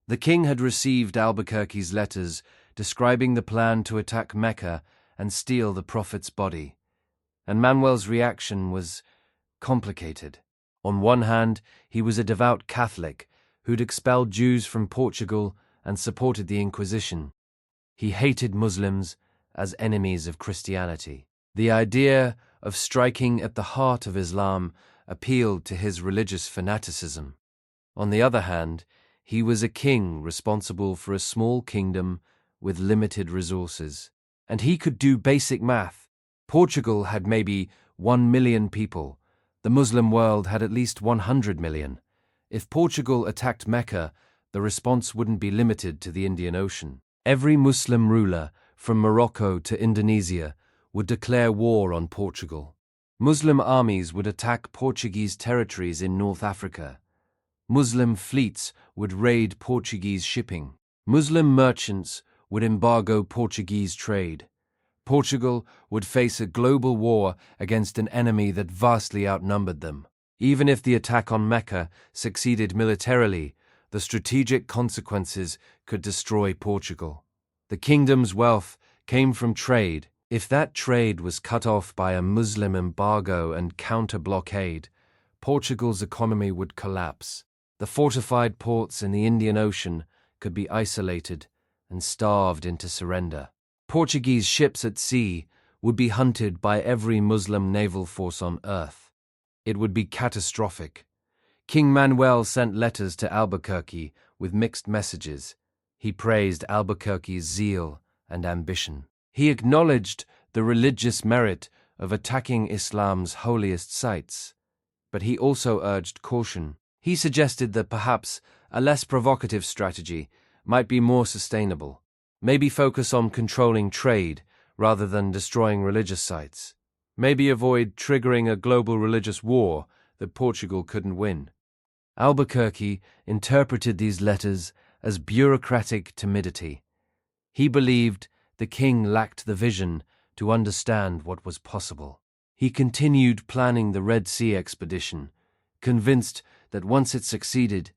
The king had received Albuquerque's letters describing the plan to attack Mecca and steal the prophet's body. And Manuel's reaction was complicated. On one hand, he was a devout Catholic who'd expelled Jews from Portugal and supported the Inquisition. He hated Muslims as enemies of Christianity. The idea of striking at the heart of Islam appealed to his religious fanaticism. On the other hand, he was a king responsible for a small kingdom with limited resources. And he could do basic math. Portugal had maybe 1 million people. The Muslim world had at least 100 million. If Portugal attacked Mecca, the response wouldn't be limited to the Indian Ocean. Every Muslim ruler, from Morocco to Indonesia, would declare war on Portugal. Muslim armies would attack Portuguese territories in North Africa. Muslim fleets would raid Portuguese shipping. Muslim merchants would embargo Portuguese trade. Portugal would face a global war against an enemy that vastly outnumbered them. Even if the attack on Mecca succeeded militarily, the strategic consequences could destroy Portugal. The kingdom's wealth came from trade. If that trade was cut off by a Muslim embargo and counter-blockade, Portugal's economy would collapse. The fortified ports in the Indian Ocean could be isolated and starved into surrender. Portuguese ships at sea would be hunted by every Muslim naval force on earth. It would be catastrophic. King Manuel sent letters to Albuquerque with mixed messages. He praised Albuquerque's zeal and ambition. He acknowledged the religious merit of attacking Islam's holiest sites, but he also urged caution. He suggested that perhaps a less provocative strategy might be more sustainable. Maybe focus on controlling trade rather than destroying religious sites. Maybe avoid triggering a global religious war that Portugal couldn't win. Albuquerque interpreted these letters as bureaucratic timidity. He believed the king lacked the vision to understand what was possible. He continued planning the Red Sea expedition, convinced that once it succeeded,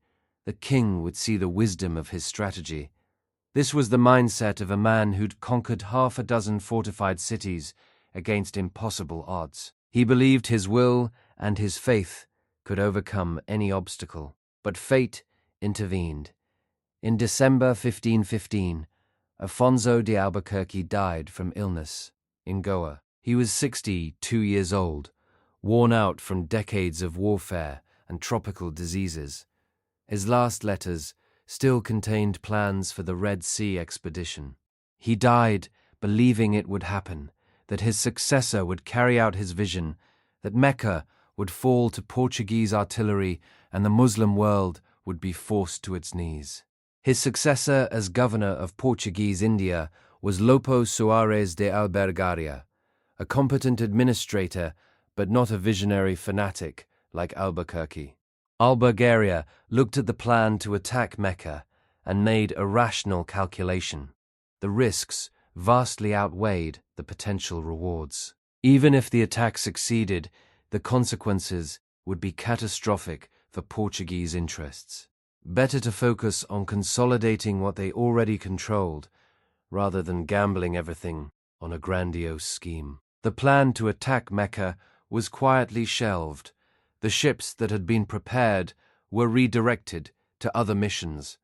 the king would see the wisdom of his strategy. This was the mindset of a man who'd conquered half a dozen fortified cities against impossible odds. He believed his will and his faith could overcome any obstacle. But fate intervened. In December 1515, Afonso de Albuquerque died from illness in Goa. He was 62 years old, worn out from decades of warfare and tropical diseases. His last letters still contained plans for the Red Sea expedition. He died believing it would happen, that his successor would carry out his vision, that Mecca would fall to Portuguese artillery and the Muslim world would be forced to its knees. His successor as governor of Portuguese India was Lopo Soares de Albuquerque, a competent administrator but not a visionary fanatic like Albuquerque. Albuquerque looked at the plan to attack Mecca and made a rational calculation. The risks vastly outweighed the potential rewards. Even if the attack succeeded, the consequences would be catastrophic for Portuguese interests. Better to focus on consolidating what they already controlled, rather than gambling everything on a grandiose scheme. The plan to attack Mecca was quietly shelved. The ships that had been prepared were redirected to other missions.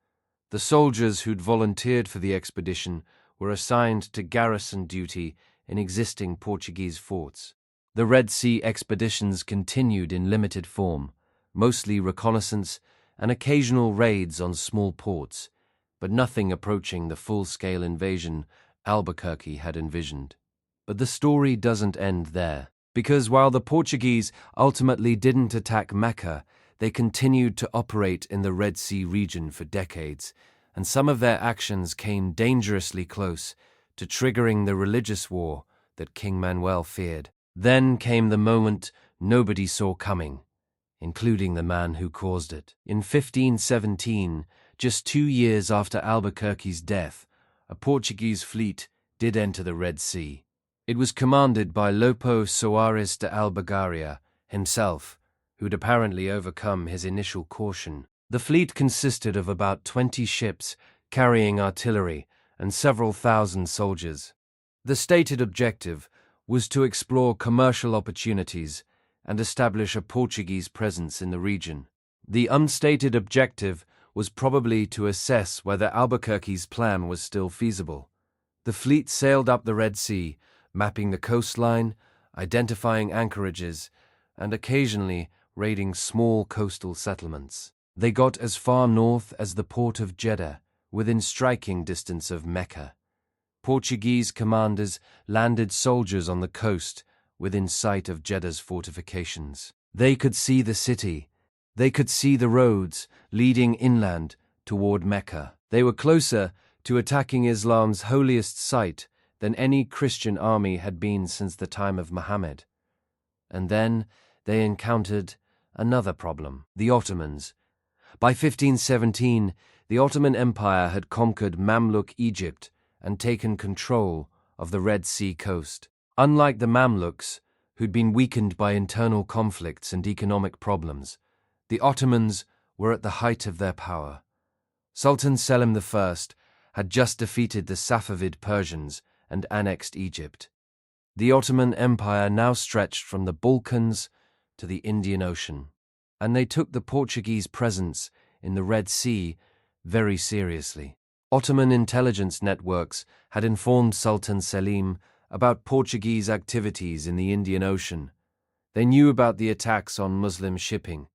The soldiers who'd volunteered for the expedition were assigned to garrison duty in existing Portuguese forts. The Red Sea expeditions continued in limited form, mostly reconnaissance and occasional raids on small ports, but nothing approaching the full-scale invasion Albuquerque had envisioned. But the story doesn't end there, because while the Portuguese ultimately didn't attack Mecca, they continued to operate in the Red Sea region for decades, and some of their actions came dangerously close to triggering the religious war that King Manuel feared. Then came the moment nobody saw coming, including the man who caused it. In 1517, just 2 years after Albuquerque's death, a Portuguese fleet did enter the Red Sea. It was commanded by Lopo Soares de Albuquerque himself, who'd apparently overcome his initial caution. The fleet consisted of about 20 ships carrying artillery and several thousand soldiers. The stated objective was to explore commercial opportunities and establish a Portuguese presence in the region. The unstated objective was probably to assess whether Albuquerque's plan was still feasible. The fleet sailed up the Red Sea, mapping the coastline, identifying anchorages, and occasionally raiding small coastal settlements. They got as far north as the port of Jeddah, within striking distance of Mecca. Portuguese commanders landed soldiers on the coast within sight of Jeddah's fortifications. They could see the city. They could see the roads leading inland toward Mecca. They were closer to attacking Islam's holiest site than any Christian army had been since the time of Muhammad. And then they encountered another problem: the Ottomans. By 1517, the Ottoman Empire had conquered Mamluk Egypt and taken control of the Red Sea coast. Unlike the Mamluks, who'd been weakened by internal conflicts and economic problems, the Ottomans were at the height of their power. Sultan Selim I had just defeated the Safavid Persians and annexed Egypt. The Ottoman Empire now stretched from the Balkans to the Indian Ocean, and they took the Portuguese presence in the Red Sea very seriously. Ottoman intelligence networks had informed Sultan Selim about Portuguese activities in the Indian Ocean. They knew about the attacks on Muslim shipping.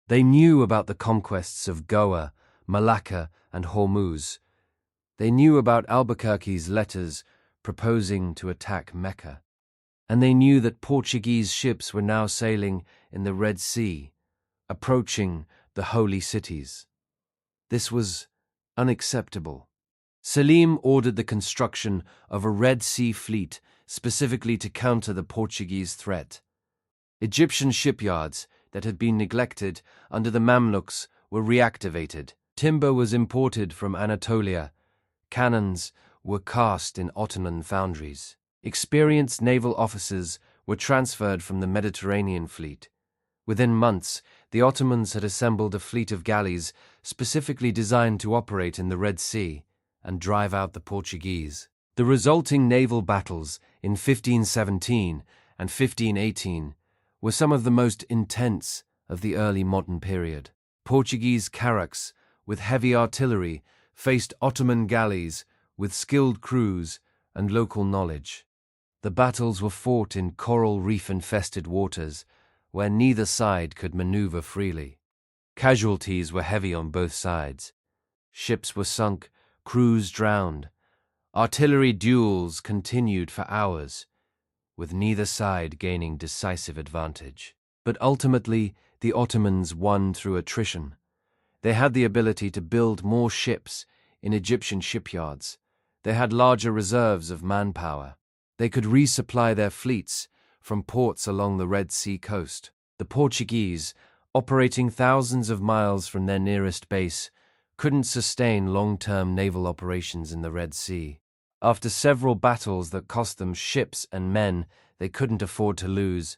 They knew about the conquests of Goa, Malacca, and Hormuz. They knew about Albuquerque's letters proposing to attack Mecca. And they knew that Portuguese ships were now sailing in the Red Sea, approaching the holy cities. This was unacceptable. Selim ordered the construction of a Red Sea fleet specifically to counter the Portuguese threat. Egyptian shipyards that had been neglected under the Mamluks were reactivated. Timber was imported from Anatolia. Cannons were cast in Ottoman foundries. Experienced naval officers were transferred from the Mediterranean fleet. Within months, the Ottomans had assembled a fleet of galleys specifically designed to operate in the Red Sea and drive out the Portuguese. The resulting naval battles in 1517 and 1518 were some of the most intense of the early modern period. Portuguese carracks with heavy artillery faced Ottoman galleys with skilled crews and local knowledge. The battles were fought in coral reef-infested waters, where neither side could maneuver freely. Casualties were heavy on both sides. Ships were sunk, crews drowned. Artillery duels continued for hours, with neither side gaining decisive advantage. But ultimately, the Ottomans won through attrition. They had the ability to build more ships in Egyptian shipyards. They had larger reserves of manpower. They could resupply their fleets from ports along the Red Sea coast. The Portuguese, operating thousands of miles from their nearest base, couldn't sustain long-term naval operations in the Red Sea. After several battles that cost them ships and men they couldn't afford to lose,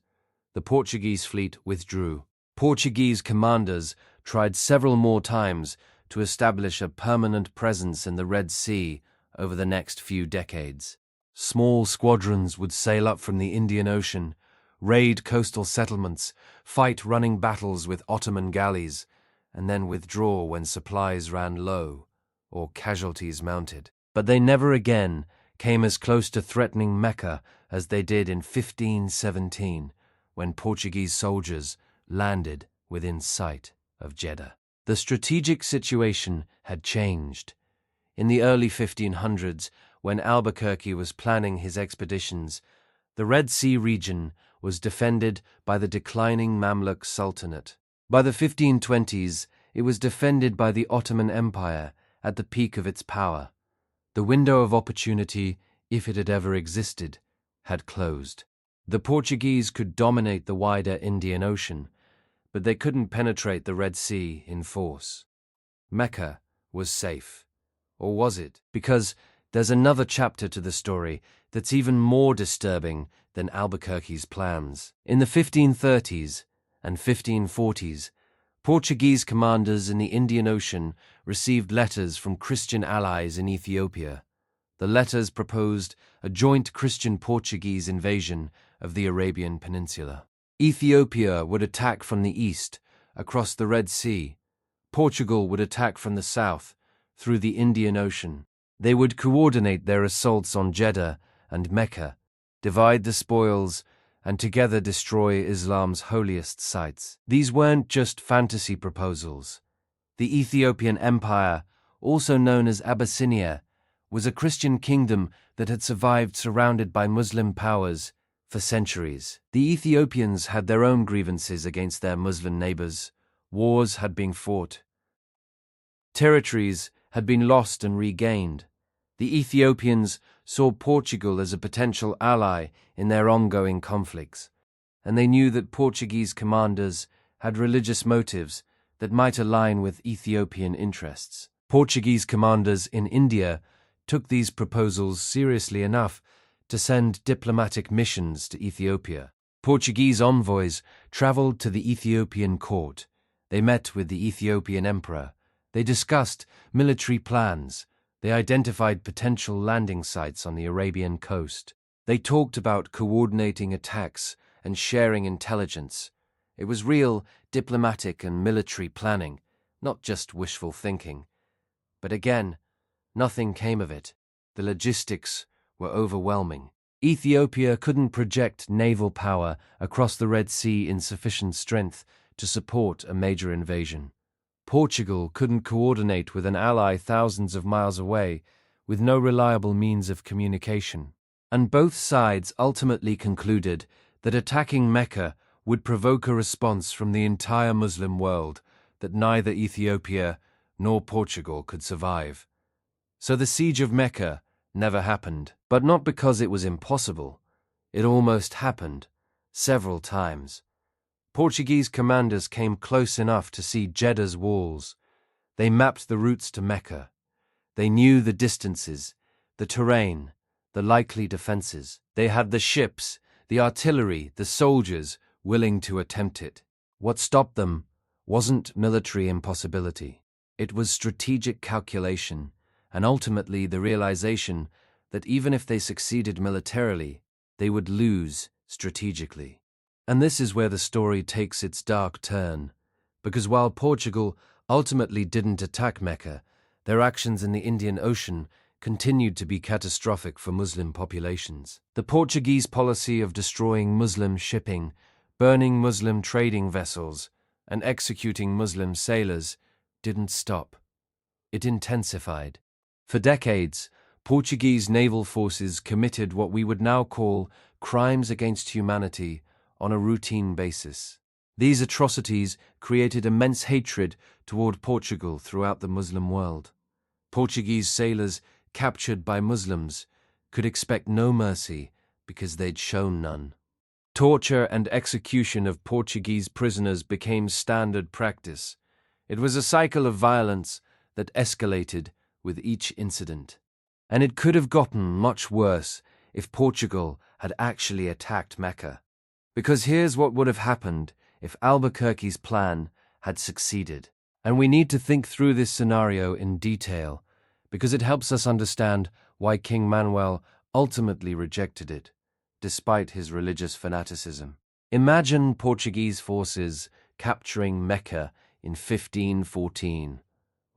the Portuguese fleet withdrew. Portuguese commanders tried several more times to establish a permanent presence in the Red Sea over the next few decades. Small squadrons would sail up from the Indian Ocean, raid coastal settlements, fight running battles with Ottoman galleys, and then withdraw when supplies ran low or casualties mounted. But they never again came as close to threatening Mecca as they did in 1517, when Portuguese soldiers landed within sight of Jeddah. The strategic situation had changed. In the early 1500s, when Albuquerque was planning his expeditions, the Red Sea region was defended by the declining Mamluk Sultanate. By the 1520s, it was defended by the Ottoman Empire at the peak of its power. The window of opportunity, if it had ever existed, had closed. The Portuguese could dominate the wider Indian Ocean, but they couldn't penetrate the Red Sea in force. Mecca was safe. Or was it? Because there's another chapter to the story that's even more disturbing than Albuquerque's plans. In the 1530s and 1540s, Portuguese commanders in the Indian Ocean received letters from Christian allies in Ethiopia. The letters proposed a joint Christian-Portuguese invasion of the Arabian Peninsula. Ethiopia would attack from the east, across the Red Sea. Portugal would attack from the south, through the Indian Ocean. They would coordinate their assaults on Jeddah and Mecca, divide the spoils, and together destroy Islam's holiest sites. These weren't just fantasy proposals. The Ethiopian Empire, also known as Abyssinia, was a Christian kingdom that had survived surrounded by Muslim powers for centuries. The Ethiopians had their own grievances against their Muslim neighbors. Wars had been fought. Territories had been lost and regained. The Ethiopians saw Portugal as a potential ally in their ongoing conflicts, and they knew that Portuguese commanders had religious motives that might align with Ethiopian interests. Portuguese commanders in India took these proposals seriously enough to send diplomatic missions to Ethiopia. Portuguese envoys traveled to the Ethiopian court. They met with the Ethiopian emperor. They discussed military plans. They identified potential landing sites on the Arabian coast. They talked about coordinating attacks and sharing intelligence. It was real diplomatic and military planning, not just wishful thinking. But again, Nothing came of it. The logistics were overwhelming. Ethiopia couldn't project naval power across the Red Sea in sufficient strength to support a major invasion. Portugal couldn't coordinate with an ally thousands of miles away, with no reliable means of communication. And both sides ultimately concluded that attacking Mecca would provoke a response from the entire Muslim world that neither Ethiopia nor Portugal could survive. So the Siege of Mecca never happened, but not because it was impossible. It almost happened, several times. Portuguese commanders came close enough to see Jeddah's walls. They mapped the routes to Mecca. They knew the distances, the terrain, the likely defenses. They had the ships, the artillery, the soldiers willing to attempt it. What stopped them wasn't military impossibility. It was strategic calculation, and ultimately the realization that even if they succeeded militarily, they would lose strategically. And this is where the story takes its dark turn, because while Portugal ultimately didn't attack Mecca, their actions in the Indian Ocean continued to be catastrophic for Muslim populations. The Portuguese policy of destroying Muslim shipping, burning Muslim trading vessels, and executing Muslim sailors didn't stop. It intensified. For decades, Portuguese naval forces committed what we would now call crimes against humanity on a routine basis. These atrocities created immense hatred toward Portugal throughout the Muslim world. Portuguese sailors captured by Muslims could expect no mercy because they'd shown none. Torture and execution of Portuguese prisoners became standard practice. It was a cycle of violence that escalated with each incident. And it could have gotten much worse if Portugal had actually attacked Mecca. Because here's what would have happened if Albuquerque's plan had succeeded. And we need to think through this scenario in detail, because it helps us understand why King Manuel ultimately rejected it, despite his religious fanaticism. Imagine Portuguese forces capturing Mecca in 1514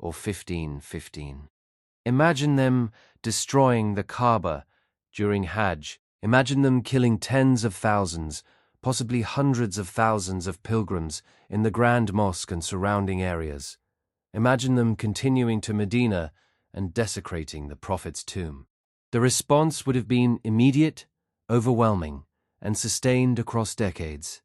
or 1515. Imagine them destroying the Kaaba during Hajj. Imagine them killing tens of thousands, possibly hundreds of thousands of pilgrims in the Grand Mosque and surrounding areas. Imagine them continuing to Medina and desecrating the Prophet's tomb. The response would have been immediate, overwhelming, and sustained across decades.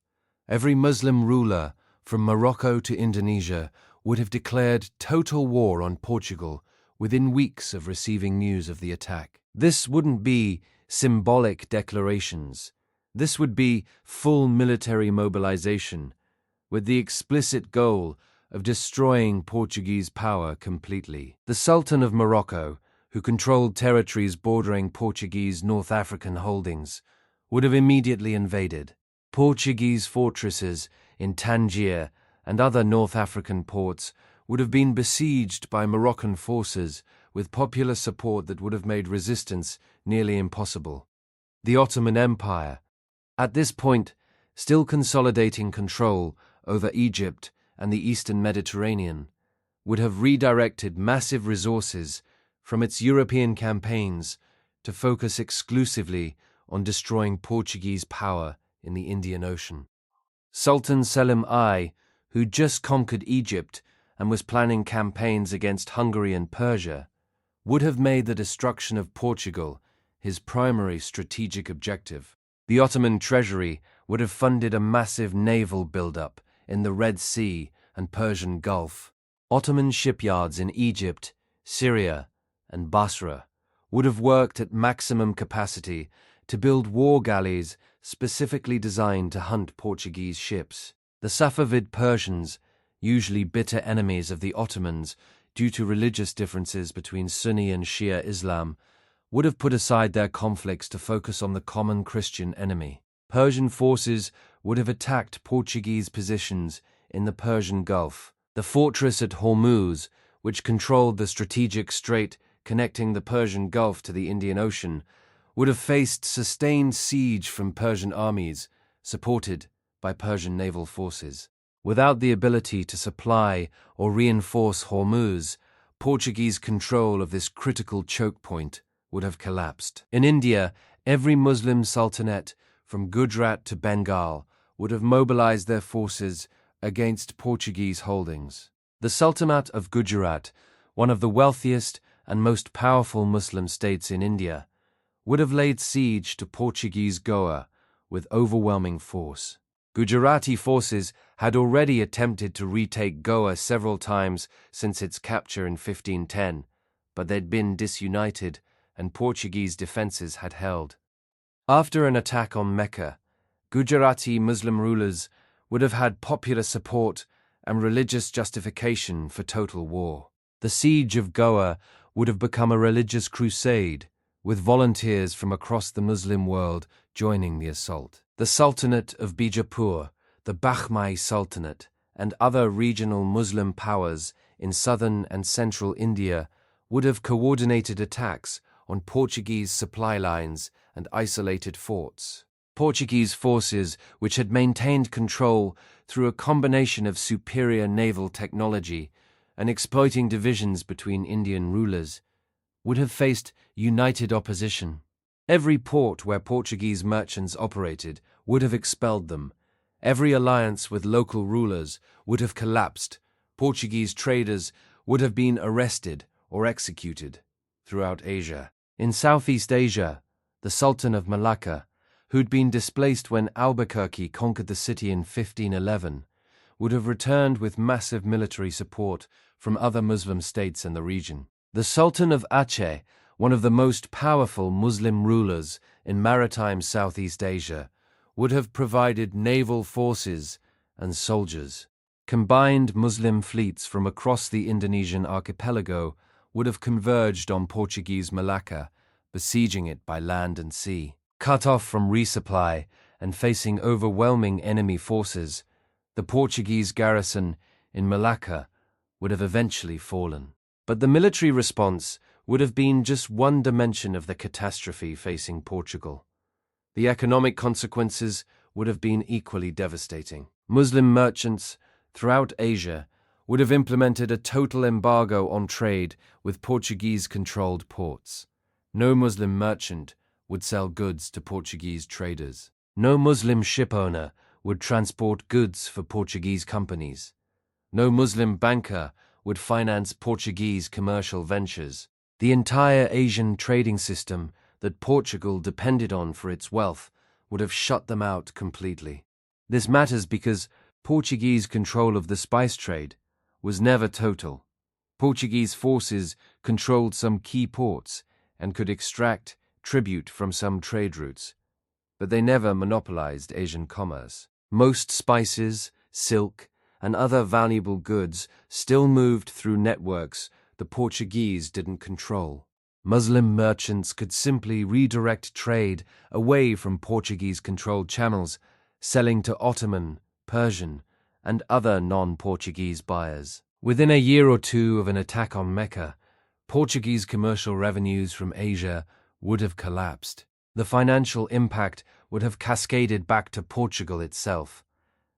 Every Muslim ruler, from Morocco to Indonesia, would have declared total war on Portugal within weeks of receiving news of the attack. This wouldn't be symbolic declarations. This would be full military mobilization, with the explicit goal of destroying Portuguese power completely. The Sultan of Morocco, who controlled territories bordering Portuguese North African holdings, would have immediately invaded. Portuguese fortresses in Tangier and other North African ports would have been besieged by Moroccan forces with popular support that would have made resistance nearly impossible. The Ottoman Empire, at this point, still consolidating control over Egypt and the Eastern Mediterranean, would have redirected massive resources from its European campaigns to focus exclusively on destroying Portuguese power in the Indian Ocean. Sultan Selim I, who just conquered Egypt and was planning campaigns against Hungary and Persia, would have made the destruction of Portugal his primary strategic objective. The Ottoman treasury would have funded a massive naval buildup in the Red Sea and Persian Gulf. Ottoman shipyards in Egypt, Syria, and Basra would have worked at maximum capacity to build war galleys specifically designed to hunt Portuguese ships. The Safavid Persians, usually bitter enemies of the Ottomans due to religious differences between Sunni and Shia Islam, would have put aside their conflicts to focus on the common Christian enemy. Persian forces would have attacked Portuguese positions in the Persian Gulf. The fortress at Hormuz, which controlled the strategic strait connecting the Persian Gulf to the Indian Ocean, would have faced sustained siege from Persian armies, supported by Persian naval forces. Without the ability to supply or reinforce Hormuz, Portuguese control of this critical choke point would have collapsed. In India, every Muslim sultanate, from Gujarat to Bengal, would have mobilized their forces against Portuguese holdings. The Sultanate of Gujarat, one of the wealthiest and most powerful Muslim states in India, would have laid siege to Portuguese Goa with overwhelming force. Gujarati forces had already attempted to retake Goa several times since its capture in 1510, but they'd been disunited and Portuguese defenses had held. After an attack on Mecca, Gujarati Muslim rulers would have had popular support and religious justification for total war. The siege of Goa would have become a religious crusade, with volunteers from across the Muslim world joining the assault. The Sultanate of Bijapur, the Baghmai Sultanate, and other regional Muslim powers in southern and central India would have coordinated attacks on Portuguese supply lines and isolated forts. Portuguese forces, which had maintained control through a combination of superior naval technology and exploiting divisions between Indian rulers, would have faced united opposition. Every port where Portuguese merchants operated would have expelled them. Every alliance with local rulers would have collapsed. Portuguese traders would have been arrested or executed throughout Asia. In Southeast Asia, the Sultan of Malacca, who'd been displaced when Albuquerque conquered the city in 1511, would have returned with massive military support from other Muslim states in the region. The Sultan of Aceh, one of the most powerful Muslim rulers in maritime Southeast Asia, would have provided naval forces and soldiers. Combined Muslim fleets from across the Indonesian archipelago would have converged on Portuguese Malacca, besieging it by land and sea. Cut off from resupply and facing overwhelming enemy forces, the Portuguese garrison in Malacca would have eventually fallen. But the military response would have been just one dimension of the catastrophe facing Portugal. The economic consequences would have been equally devastating. Muslim merchants throughout Asia would have implemented a total embargo on trade with Portuguese-controlled ports. No Muslim merchant would sell goods to Portuguese traders. No Muslim shipowner would transport goods for Portuguese companies. No Muslim banker would finance Portuguese commercial ventures. The entire Asian trading system that Portugal depended on for its wealth would have shut them out completely. This matters because Portuguese control of the spice trade was never total. Portuguese forces controlled some key ports and could extract tribute from some trade routes, but they never monopolized Asian commerce. Most spices, silk, and other valuable goods still moved through networks the Portuguese didn't control. Muslim merchants could simply redirect trade away from Portuguese-controlled channels, selling to Ottoman, Persian, and other non-Portuguese buyers. Within a year or two of an attack on Mecca, Portuguese commercial revenues from Asia would have collapsed. The financial impact would have cascaded back to Portugal itself.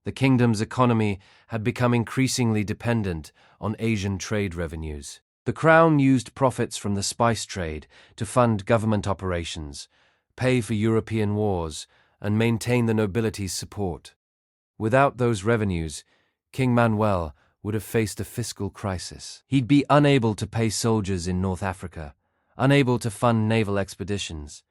The kingdom's economy had become increasingly dependent on Asian trade revenues. The crown used profits from the spice trade to fund government operations, pay for European wars, and maintain the nobility's support. Without those revenues, King Manuel would have faced a fiscal crisis. He'd be unable to pay soldiers in North Africa, unable to fund naval expeditions,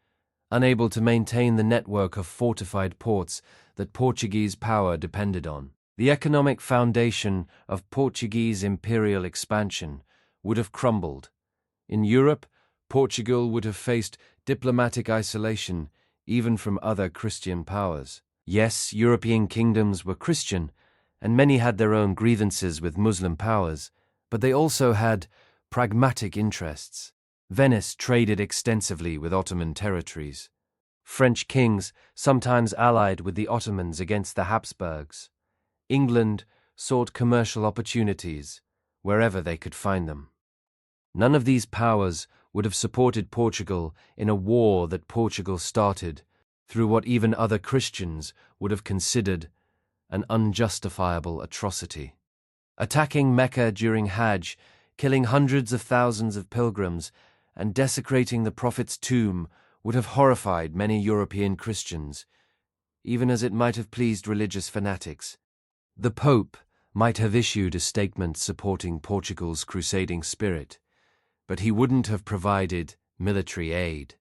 unable to maintain the network of fortified ports that Portuguese power depended on. The economic foundation of Portuguese imperial expansion would have crumbled. In Europe, Portugal would have faced diplomatic isolation even from other Christian powers. Yes, European kingdoms were Christian, and many had their own grievances with Muslim powers, but they also had pragmatic interests. Venice traded extensively with Ottoman territories. French kings sometimes allied with the Ottomans against the Habsburgs. England sought commercial opportunities wherever they could find them. None of these powers would have supported Portugal in a war that Portugal started through what even other Christians would have considered an unjustifiable atrocity. Attacking Mecca during Hajj killing hundreds of thousands of pilgrims and desecrating the Prophet's tomb would have horrified many European Christians, even as it might have pleased religious fanatics. The Pope might have issued a statement supporting Portugal's crusading spirit, but he wouldn't have provided military aid.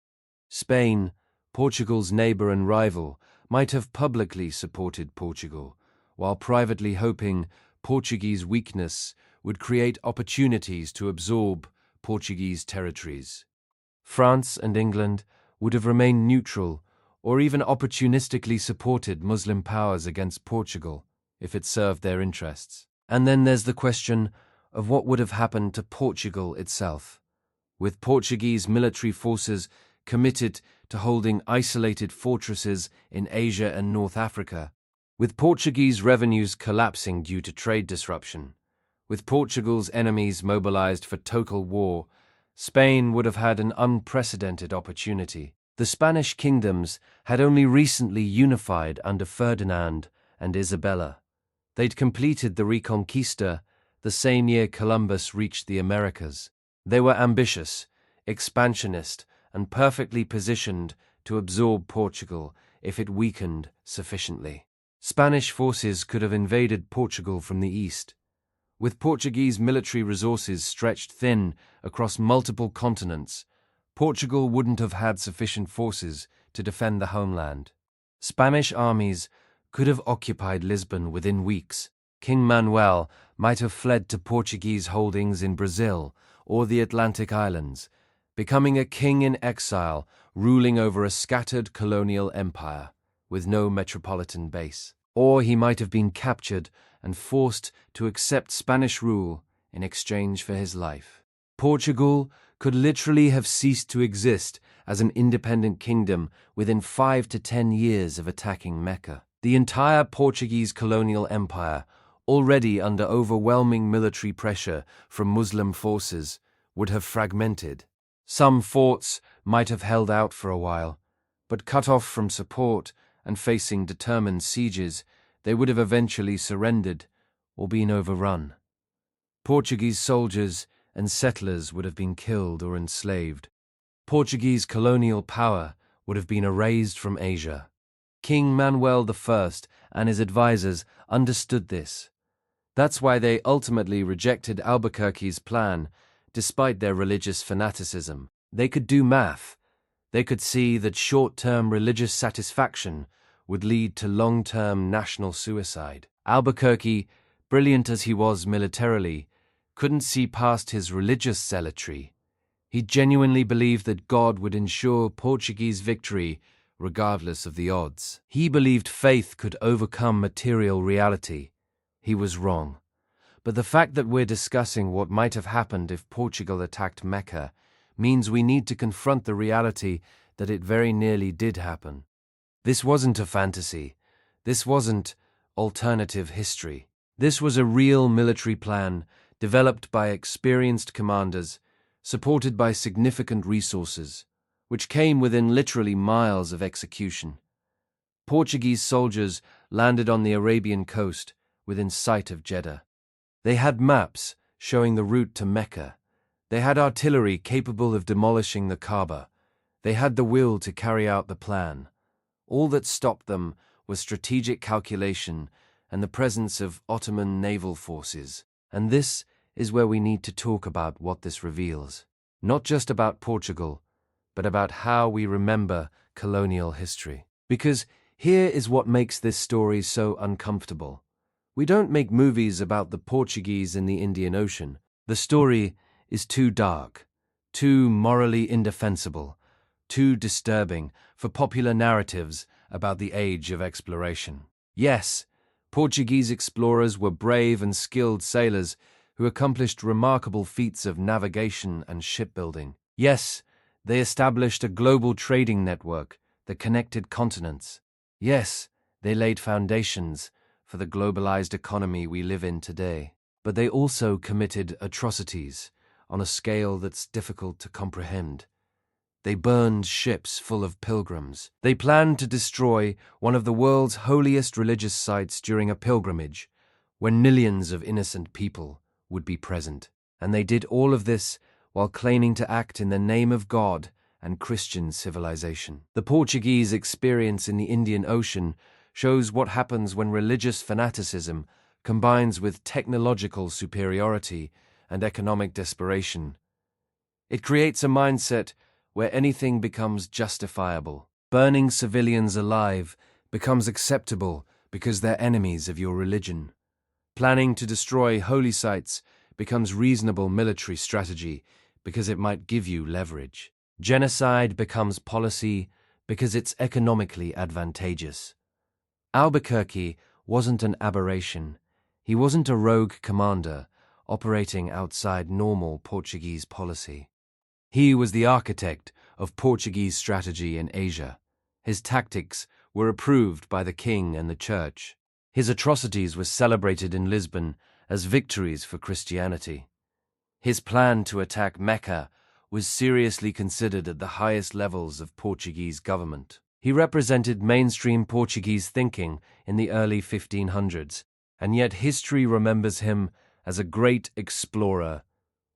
Spain, Portugal's neighbor and rival, might have publicly supported Portugal, while privately hoping Portuguese weakness would create opportunities to absorb Portuguese territories. France and England would have remained neutral or even opportunistically supported Muslim powers against Portugal if it served their interests. And then there's the question of what would have happened to Portugal itself. With Portuguese military forces committed to holding isolated fortresses in Asia and North Africa, with Portuguese revenues collapsing due to trade disruption, with Portugal's enemies mobilized for total war, Spain would have had an unprecedented opportunity. The Spanish kingdoms had only recently unified under Ferdinand and Isabella. They'd completed the Reconquista the same year Columbus reached the Americas. They were ambitious, expansionist, and perfectly positioned to absorb Portugal if it weakened sufficiently. Spanish forces could have invaded Portugal from the east. With Portuguese military resources stretched thin across multiple continents, Portugal wouldn't have had sufficient forces to defend the homeland. Spanish armies could have occupied Lisbon within weeks. King Manuel might have fled to Portuguese holdings in Brazil or the Atlantic Islands, becoming a king in exile, ruling over a scattered colonial empire with no metropolitan base. Or he might have been captured and forced to accept Spanish rule in exchange for his life. Portugal could literally have ceased to exist as an independent kingdom within 5 to 10 years of attacking Mecca. The entire Portuguese colonial empire, already under overwhelming military pressure from Muslim forces, would have fragmented. Some forts might have held out for a while, but cut off from support and facing determined sieges, they would have eventually surrendered or been overrun. Portuguese soldiers and settlers would have been killed or enslaved. Portuguese colonial power would have been erased from Asia. King Manuel I and his advisors understood this. That's why they ultimately rejected Albuquerque's plan, despite their religious fanaticism. They could do math. They could see that short-term religious satisfaction would lead to long-term national suicide. Albuquerque, brilliant as he was militarily, couldn't see past his religious zealotry. He genuinely believed that God would ensure Portuguese victory regardless of the odds. He believed faith could overcome material reality. He was wrong. But the fact that we're discussing what might have happened if Portugal attacked Mecca means we need to confront the reality that it very nearly did happen. This wasn't a fantasy. This wasn't alternative history. This was a real military plan developed by experienced commanders, supported by significant resources, which came within literally miles of execution. Portuguese soldiers landed on the Arabian coast within sight of Jeddah. They had maps showing the route to Mecca. They had artillery capable of demolishing the Kaaba. They had the will to carry out the plan. All that stopped them was strategic calculation and the presence of Ottoman naval forces. And this is where we need to talk about what this reveals. Not just about Portugal, but about how we remember colonial history. Because here is what makes this story so uncomfortable. We don't make movies about the Portuguese in the Indian Ocean. The story is too dark, too morally indefensible, too disturbing for popular narratives about the age of exploration. Yes, Portuguese explorers were brave and skilled sailors who accomplished remarkable feats of navigation and shipbuilding. Yes, they established a global trading network that connected continents. Yes, they laid foundations for the globalized economy we live in today. But they also committed atrocities on a scale that's difficult to comprehend. They burned ships full of pilgrims. They planned to destroy one of the world's holiest religious sites during a pilgrimage, when millions of innocent people would be present. And they did all of this while claiming to act in the name of God and Christian civilization. The Portuguese experience in the Indian Ocean shows what happens when religious fanaticism combines with technological superiority and economic desperation. It creates a mindset where anything becomes justifiable. Burning civilians alive becomes acceptable because they're enemies of your religion. Planning to destroy holy sites becomes reasonable military strategy because it might give you leverage. Genocide becomes policy because it's economically advantageous. Albuquerque wasn't an aberration. He wasn't a rogue commander operating outside normal Portuguese policy. He was the architect of Portuguese strategy in Asia. His tactics were approved by the king and the church. His atrocities were celebrated in Lisbon as victories for Christianity. His plan to attack Mecca was seriously considered at the highest levels of Portuguese government. He represented mainstream Portuguese thinking in the early 1500s, and yet history remembers him as a great explorer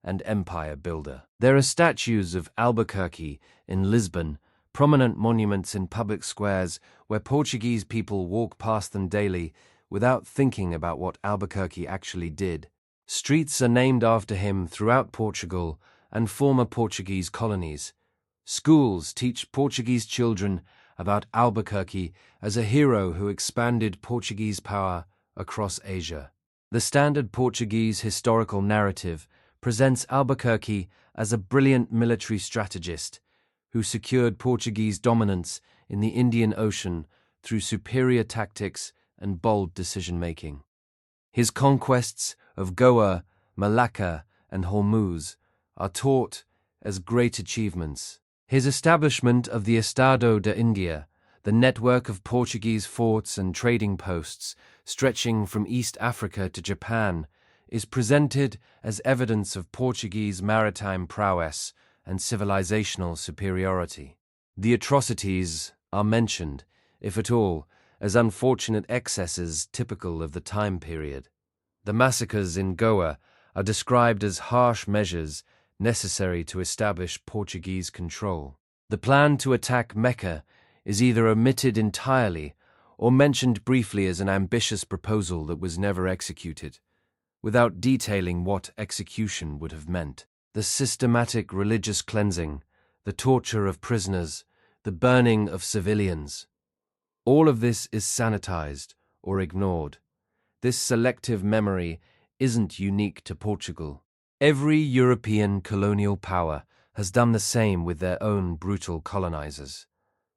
and empire builder. There are statues of Albuquerque in Lisbon, prominent monuments in public squares where Portuguese people walk past them daily without thinking about what Albuquerque actually did. Streets are named after him throughout Portugal and former Portuguese colonies. Schools teach Portuguese children about Albuquerque as a hero who expanded Portuguese power across Asia. The standard Portuguese historical narrative presents Albuquerque as a brilliant military strategist who secured Portuguese dominance in the Indian Ocean through superior tactics and bold decision-making. His conquests of Goa, Malacca, and Hormuz are taught as great achievements. His establishment of the Estado de India, the network of Portuguese forts and trading posts stretching from East Africa to Japan, is presented as evidence of Portuguese maritime prowess and civilizational superiority. The atrocities are mentioned, if at all, as unfortunate excesses typical of the time period. The massacres in Goa are described as harsh measures necessary to establish Portuguese control. The plan to attack Mecca is either omitted entirely or mentioned briefly as an ambitious proposal that was never executed, without detailing what execution would have meant. The systematic religious cleansing, the torture of prisoners, the burning of civilians. All of this is sanitized or ignored. This selective memory isn't unique to Portugal. Every European colonial power has done the same with their own brutal colonizers.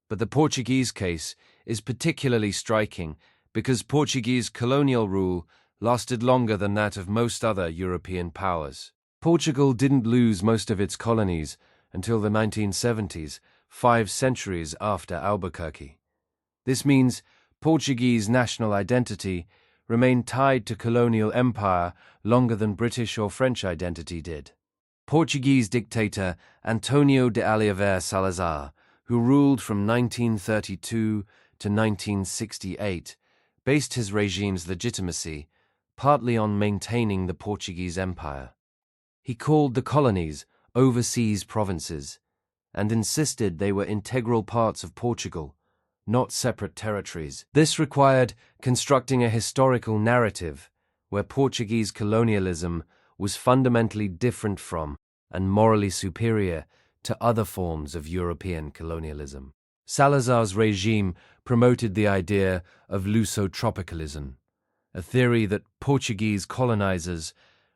But the Portuguese case is particularly striking because Portuguese colonial rule lasted longer than that of most other European powers. Portugal didn't lose most of its colonies until the 1970s, 5 centuries after Albuquerque. This means Portuguese national identity remained tied to colonial empire longer than British or French identity did. Portuguese dictator António de Oliveira Salazar, who ruled from 1932 to 1968, based his regime's legitimacy partly on maintaining the Portuguese Empire. He called the colonies overseas provinces and insisted they were integral parts of Portugal, not separate territories. This required constructing a historical narrative where Portuguese colonialism was fundamentally different from and morally superior to other forms of European colonialism. Salazar's regime promoted the idea of Luso-tropicalism, a theory that Portuguese colonizers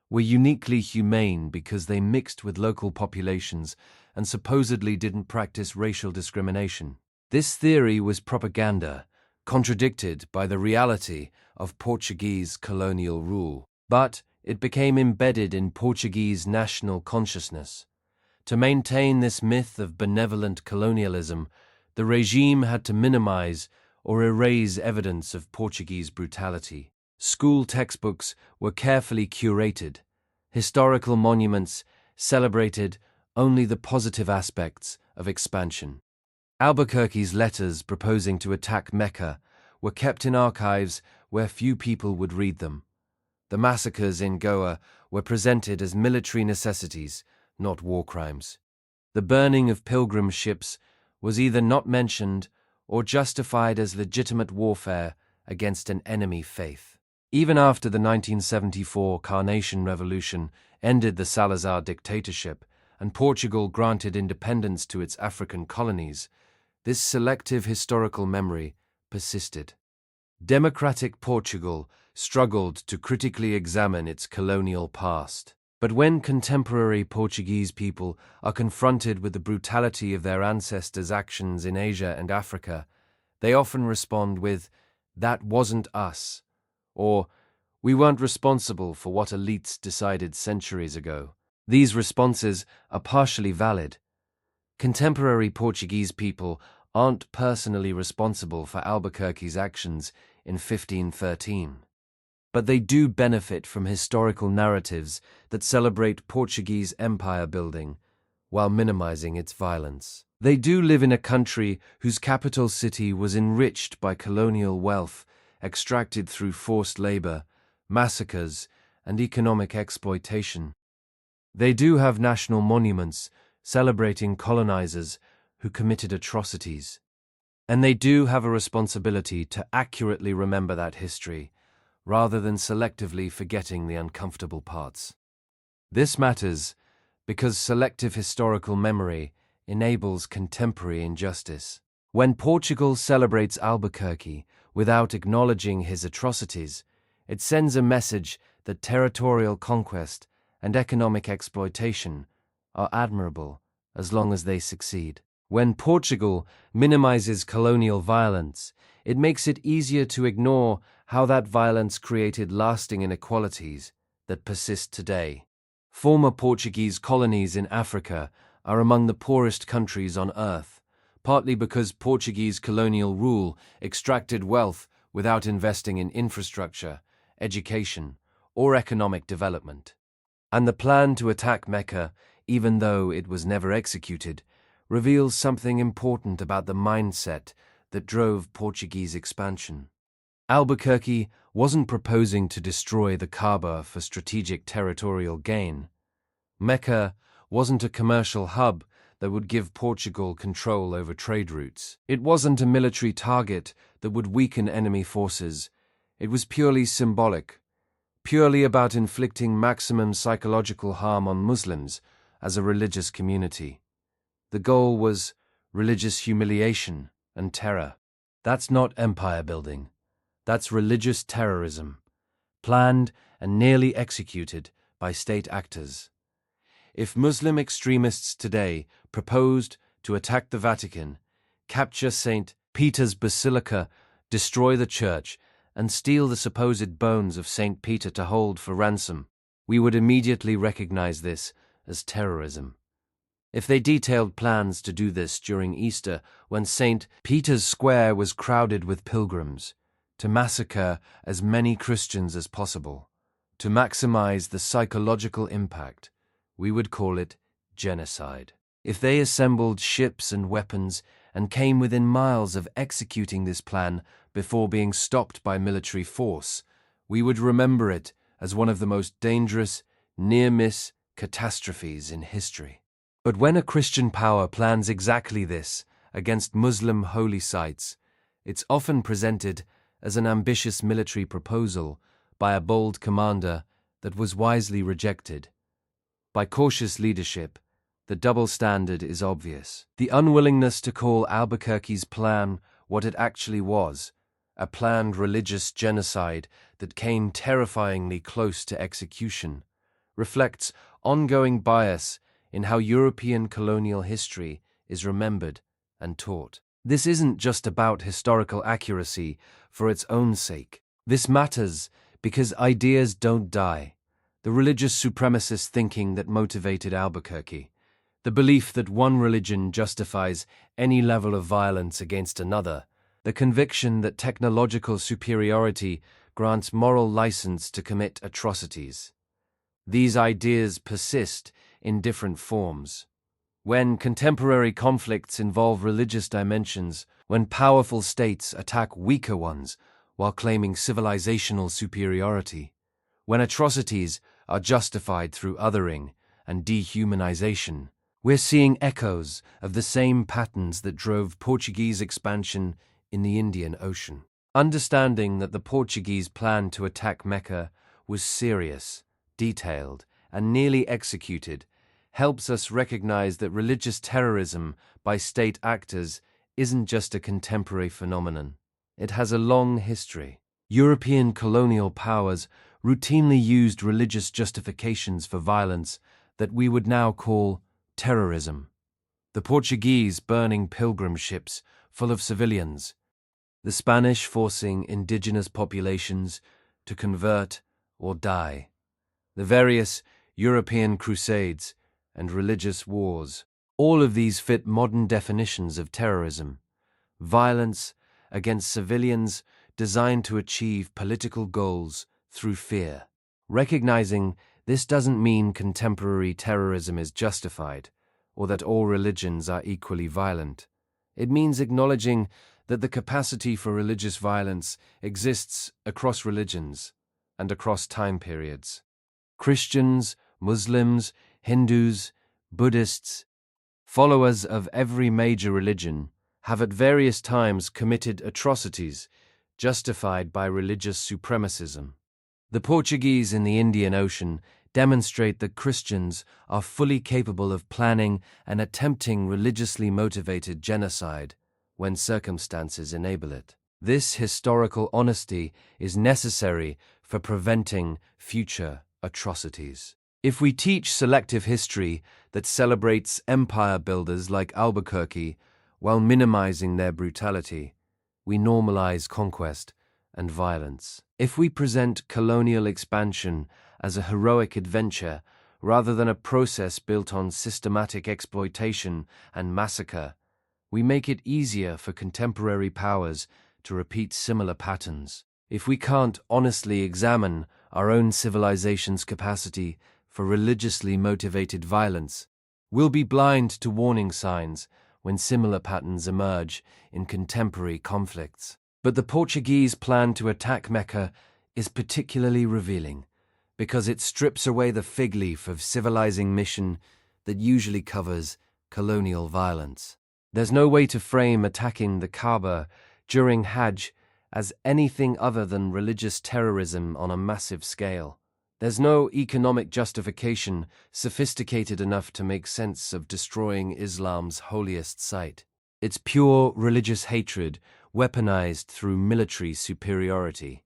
were uniquely humane because they mixed with local populations and supposedly didn't practice racial discrimination. This theory was propaganda, contradicted by the reality of Portuguese colonial rule, but it became embedded in Portuguese national consciousness. To maintain this myth of benevolent colonialism, the regime had to minimize or erase evidence of Portuguese brutality. School textbooks were carefully curated. Historical monuments celebrated only the positive aspects of expansion. Albuquerque's letters proposing to attack Mecca were kept in archives where few people would read them. The massacres in Goa were presented as military necessities, not war crimes. The burning of pilgrim ships was either not mentioned or justified as legitimate warfare against an enemy faith. Even after the 1974 Carnation Revolution ended the Salazar dictatorship and Portugal granted independence to its African colonies, this selective historical memory persisted. Democratic Portugal struggled to critically examine its colonial past. But when contemporary Portuguese people are confronted with the brutality of their ancestors' actions in Asia and Africa, they often respond with, "That wasn't us," or "We weren't responsible for what elites decided centuries ago." These responses are partially valid. Contemporary Portuguese people aren't personally responsible for Albuquerque's actions in 1513. But they do benefit from historical narratives that celebrate Portuguese empire building while minimizing its violence. They do live in a country whose capital city was enriched by colonial wealth extracted through forced labor, massacres, and economic exploitation. They do have national monuments celebrating colonizers who committed atrocities. And they do have a responsibility to accurately remember that history, rather than selectively forgetting the uncomfortable parts. This matters because selective historical memory enables contemporary injustice. When Portugal celebrates Albuquerque without acknowledging his atrocities, it sends a message that territorial conquest and economic exploitation are admirable as long as they succeed. When Portugal minimizes colonial violence, it makes it easier to ignore how that violence created lasting inequalities that persist today. Former Portuguese colonies in Africa are among the poorest countries on earth, partly because Portuguese colonial rule extracted wealth without investing in infrastructure, education, or economic development. And the plan to attack Mecca, even though it was never executed, reveals something important about the mindset that drove Portuguese expansion. Albuquerque wasn't proposing to destroy the Kaaba for strategic territorial gain. Mecca wasn't a commercial hub that would give Portugal control over trade routes. It wasn't a military target that would weaken enemy forces. It was purely symbolic, purely about inflicting maximum psychological harm on Muslims as a religious community. The goal was religious humiliation and terror. That's not empire building. That's religious terrorism, planned and nearly executed by state actors. If Muslim extremists today proposed to attack the Vatican, capture St. Peter's Basilica, destroy the church, and steal the supposed bones of St. Peter to hold for ransom, we would immediately recognize this as terrorism. If they detailed plans to do this during Easter, when St. Peter's Square was crowded with pilgrims, to massacre as many Christians as possible, to maximize the psychological impact, we would call it genocide. If they assembled ships and weapons and came within miles of executing this plan before being stopped by military force, we would remember it as one of the most dangerous, near-miss catastrophes in history. But when a Christian power plans exactly this against Muslim holy sites, it's often presented as an ambitious military proposal by a bold commander that was wisely rejected. By cautious leadership, the double standard is obvious. The unwillingness to call Albuquerque's plan what it actually was, a planned religious genocide that came terrifyingly close to execution, reflects ongoing bias in how European colonial history is remembered and taught. This isn't just about historical accuracy for its own sake. This matters because ideas don't die. The religious supremacist thinking that motivated Albuquerque, the belief that one religion justifies any level of violence against another, the conviction that technological superiority grants moral license to commit atrocities. These ideas persist in different forms. When contemporary conflicts involve religious dimensions, when powerful states attack weaker ones while claiming civilizational superiority, When atrocities are justified through othering and dehumanization, we're seeing echoes of the same patterns that drove Portuguese expansion in the Indian Ocean. Understanding that the Portuguese plan to attack Mecca was serious, detailed, and nearly executed helps us recognize that religious terrorism by state actors isn't just a contemporary phenomenon. It has a long history. European colonial powers routinely used religious justifications for violence that we would now call terrorism. The Portuguese burning pilgrim ships full of civilians, the Spanish forcing indigenous populations to convert or die, the various European crusades and religious wars. All of these fit modern definitions of terrorism: violence against civilians designed to achieve political goals through fear. Recognizing this doesn't mean contemporary terrorism is justified, or that all religions are equally violent. It means acknowledging that the capacity for religious violence exists across religions and across time periods. Christians, Muslims, Hindus, Buddhists, followers of every major religion have at various times committed atrocities justified by religious supremacism. The Portuguese in the Indian Ocean demonstrate that Christians are fully capable of planning and attempting religiously motivated genocide when circumstances enable it. This historical honesty is necessary for preventing future atrocities. If we teach selective history that celebrates empire builders like Albuquerque while minimizing their brutality, we normalize conquest and violence. If we present colonial expansion as a heroic adventure rather than a process built on systematic exploitation and massacre, we make it easier for contemporary powers to repeat similar patterns. If we can't honestly examine our own civilization's capacity for religiously motivated violence, we'll be blind to warning signs when similar patterns emerge in contemporary conflicts. But the Portuguese plan to attack Mecca is particularly revealing because it strips away the fig leaf of civilizing mission that usually covers colonial violence. There's no way to frame attacking the Kaaba during Hajj as anything other than religious terrorism on a massive scale. There's no economic justification sophisticated enough to make sense of destroying Islam's holiest site. It's pure religious hatred weaponized through military superiority.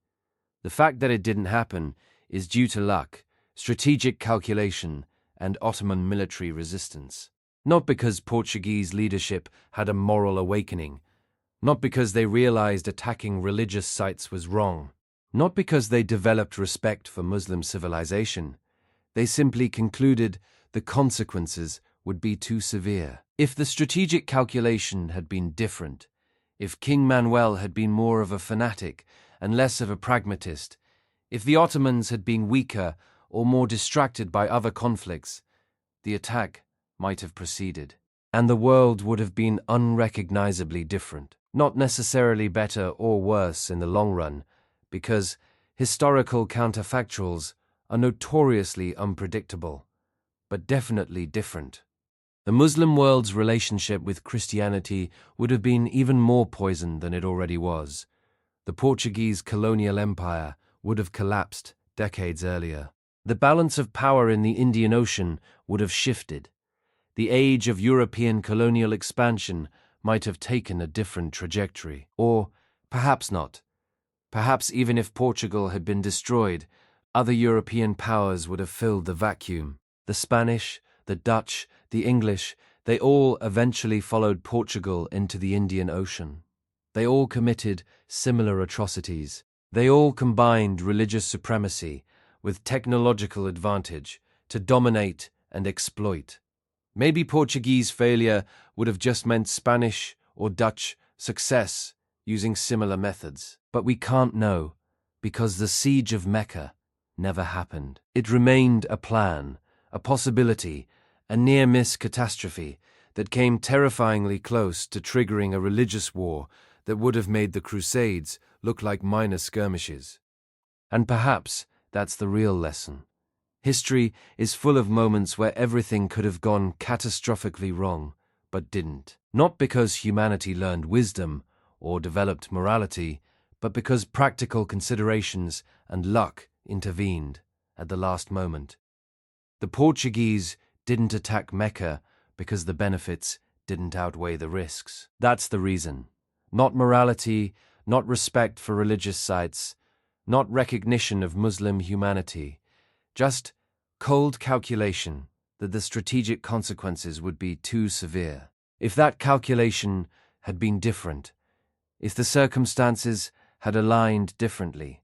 The fact that it didn't happen is due to luck, strategic calculation, and Ottoman military resistance. Not because Portuguese leadership had a moral awakening, not because they realized attacking religious sites was wrong, not because they developed respect for Muslim civilization. They simply concluded the consequences would be too severe. If the strategic calculation had been different, if King Manuel had been more of a fanatic and less of a pragmatist, if the Ottomans had been weaker or more distracted by other conflicts, the attack might have proceeded, and the world would have been unrecognizably different. Not necessarily better or worse in the long run, because historical counterfactuals are notoriously unpredictable, but definitely different. The Muslim world's relationship with Christianity would have been even more poisoned than it already was. The Portuguese colonial empire would have collapsed decades earlier. The balance of power in the Indian Ocean would have shifted. The age of European colonial expansion might have taken a different trajectory. Or perhaps not. Perhaps even if Portugal had been destroyed, other European powers would have filled the vacuum. The Spanish, the Dutch, the English, they all eventually followed Portugal into the Indian Ocean. They all committed similar atrocities. They all combined religious supremacy with technological advantage to dominate and exploit. Maybe Portuguese failure would have just meant Spanish or Dutch success using similar methods. But we can't know, because the Siege of Mecca never happened. It remained a plan, a possibility, a near-miss catastrophe that came terrifyingly close to triggering a religious war that would have made the Crusades look like minor skirmishes. And perhaps That's the real lesson. History is full of moments where everything could have gone catastrophically wrong, but didn't. Not because humanity learned wisdom or developed morality, but because practical considerations and luck intervened at the last moment. The Portuguese didn't attack Mecca because the benefits didn't outweigh the risks. That's the reason. Not morality, not respect for religious sites, not recognition of Muslim humanity, just cold calculation that the strategic consequences would be too severe. If that calculation had been different, if the circumstances had aligned differently,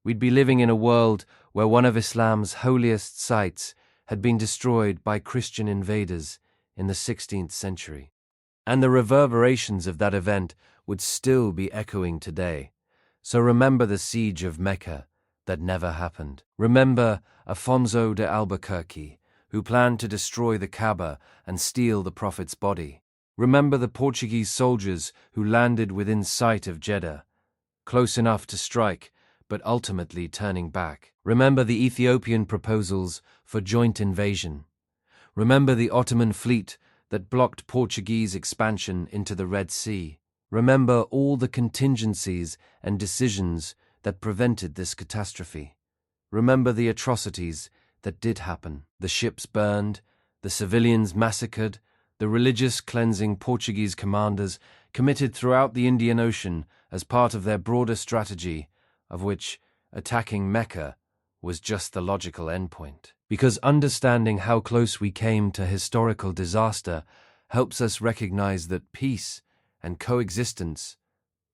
we'd be living in a world where one of Islam's holiest sites had been destroyed by Christian invaders in the 16th century. And the reverberations of that event would still be echoing today. So remember the Siege of Mecca that never happened. Remember Afonso de Albuquerque, who planned to destroy the Kaaba and steal the Prophet's body. Remember the Portuguese soldiers who landed within sight of Jeddah, close enough to strike, but ultimately turning back. Remember the Ethiopian proposals for joint invasion. Remember the Ottoman fleet that blocked Portuguese expansion into the Red Sea. Remember all the contingencies and decisions that prevented this catastrophe. Remember the atrocities that did happen. The ships burned, the civilians massacred, the religious cleansing Portuguese commanders committed throughout the Indian Ocean as part of their broader strategy, of which attacking Mecca was just the logical endpoint. Because understanding how close we came to historical disaster helps us recognize that peace and coexistence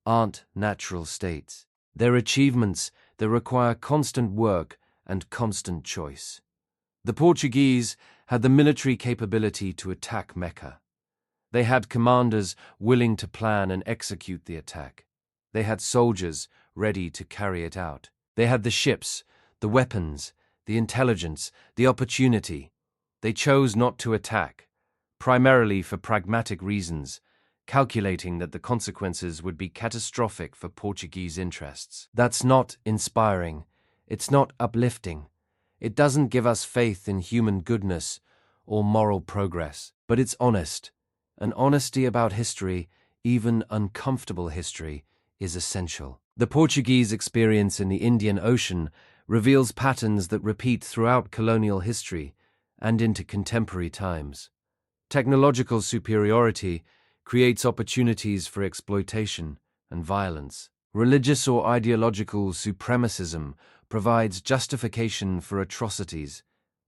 aren't natural states. They're achievements that require constant work and constant choice. The Portuguese had the military capability to attack Mecca. They had commanders willing to plan and execute the attack. They had soldiers ready to carry it out. They had the ships, the weapons, the intelligence, the opportunity. They chose not to attack, primarily for pragmatic reasons, calculating that the consequences would be catastrophic for Portuguese interests. That's not inspiring. It's not uplifting. It doesn't give us faith in human goodness or moral progress, but it's honest. An honesty about history, even uncomfortable history, is essential. The Portuguese experience in the Indian Ocean reveals patterns that repeat throughout colonial history and into contemporary times. Technological superiority creates opportunities for exploitation and violence. Religious or ideological supremacism provides justification for atrocities.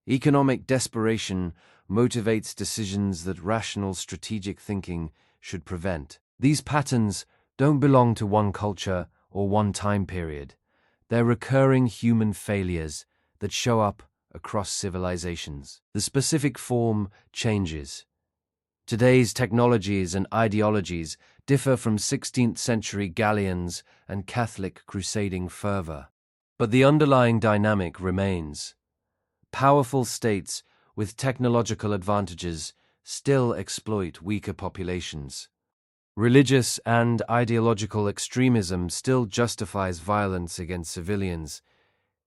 Economic desperation motivates decisions that rational strategic thinking should prevent. These patterns don't belong to one culture or one time period. They're recurring human failures that show up across civilizations. The specific form changes. Today's technologies and ideologies differ from 16th century galleons and Catholic crusading fervor. But the underlying dynamic remains. Powerful states with technological advantages still exploit weaker populations. Religious and ideological extremism still justifies violence against civilians.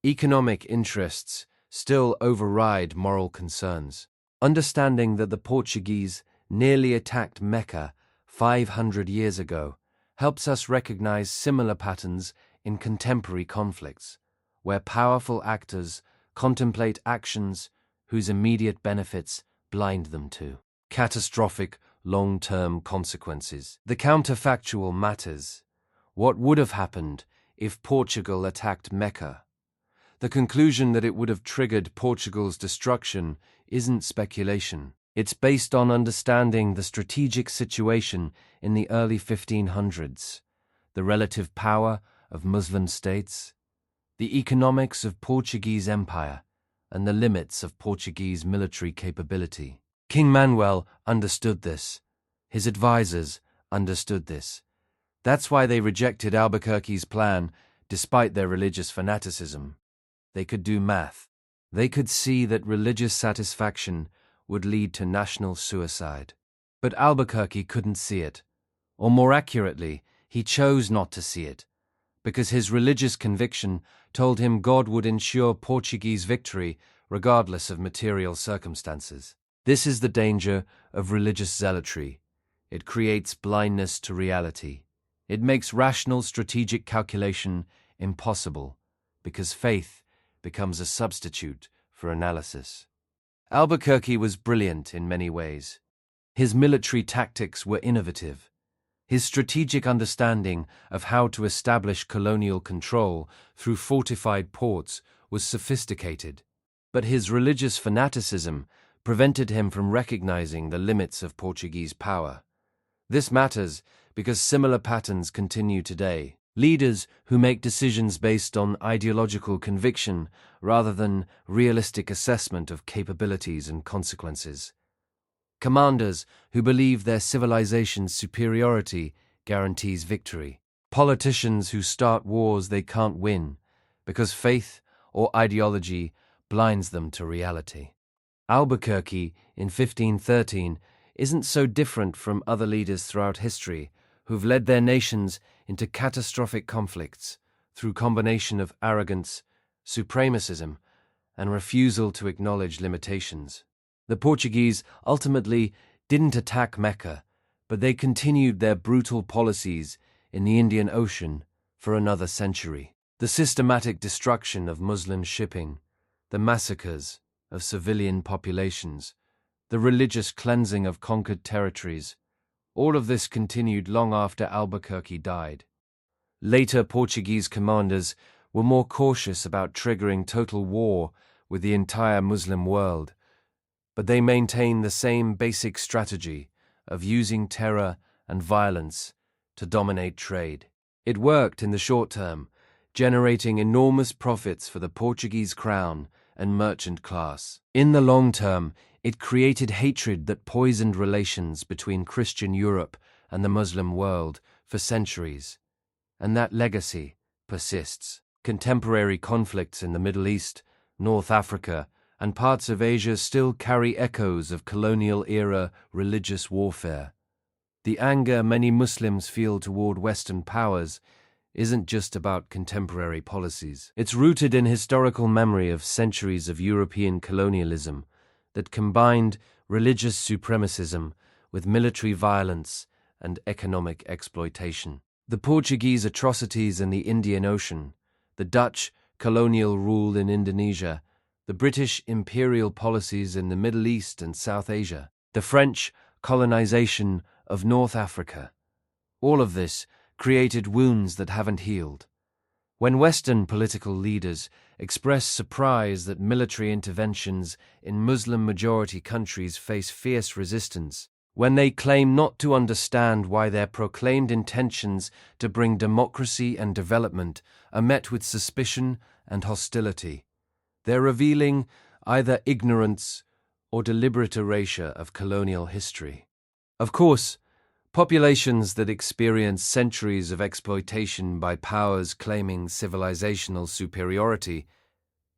Economic interests still override moral concerns. Understanding that the Portuguese nearly attacked Mecca 500 years ago helps us recognize similar patterns in contemporary conflicts, where powerful actors contemplate actions whose immediate benefits blind them to catastrophic long-term consequences. The counterfactual matters. What would have happened if Portugal attacked Mecca? The conclusion that it would have triggered Portugal's destruction isn't speculation. It's based on understanding the strategic situation in the early 1500s, the relative power of Muslim states, the economics of Portuguese Empire, and the limits of Portuguese military capability. King Manuel understood this. His advisors understood this. That's why they rejected Albuquerque's plan despite their religious fanaticism. They could do math. They could see that religious satisfaction would lead to national suicide. But Albuquerque couldn't see it. Or more accurately, he chose not to see it, because his religious conviction told him God would ensure Portuguese victory regardless of material circumstances. This is the danger of religious zealotry. It creates blindness to reality. It makes rational strategic calculation impossible because faith becomes a substitute for analysis. Albuquerque was brilliant in many ways. His military tactics were innovative. His strategic understanding of how to establish colonial control through fortified ports was sophisticated. But his religious fanaticism prevented him from recognizing the limits of Portuguese power. This matters because similar patterns continue today. Leaders who make decisions based on ideological conviction rather than realistic assessment of capabilities and consequences. Commanders who believe their civilization's superiority guarantees victory. Politicians who start wars they can't win because faith or ideology blinds them to reality. Albuquerque, in 1513, isn't so different from other leaders throughout history who've led their nations into catastrophic conflicts through combination of arrogance, supremacism, and refusal to acknowledge limitations. The Portuguese ultimately didn't attack Mecca, but they continued their brutal policies in the Indian Ocean for another century. The systematic destruction of Muslim shipping, the massacres of civilian populations, the religious cleansing of conquered territories, all of this continued long after Albuquerque died. Later Portuguese commanders were more cautious about triggering total war with the entire Muslim world, but they maintained the same basic strategy of using terror and violence to dominate trade. It worked in the short term, generating enormous profits for the Portuguese crown and merchant class. In the long term, it created hatred that poisoned relations between Christian Europe and the Muslim world for centuries, and that legacy persists. Contemporary conflicts in the Middle East, North Africa, and parts of Asia still carry echoes of colonial-era religious warfare. The anger many Muslims feel toward Western powers isn't just about contemporary policies. It's rooted in historical memory of centuries of European colonialism that combined religious supremacism with military violence and economic exploitation. The Portuguese atrocities in the Indian Ocean, the Dutch colonial rule in Indonesia, the British imperial policies in the Middle East and South Asia, the French colonization of North Africa. All of this created wounds that haven't healed. When Western political leaders express surprise that military interventions in Muslim-majority countries face fierce resistance, when they claim not to understand why their proclaimed intentions to bring democracy and development are met with suspicion and hostility, they're revealing either ignorance or deliberate erasure of colonial history. Of course, populations that experience centuries of exploitation by powers claiming civilizational superiority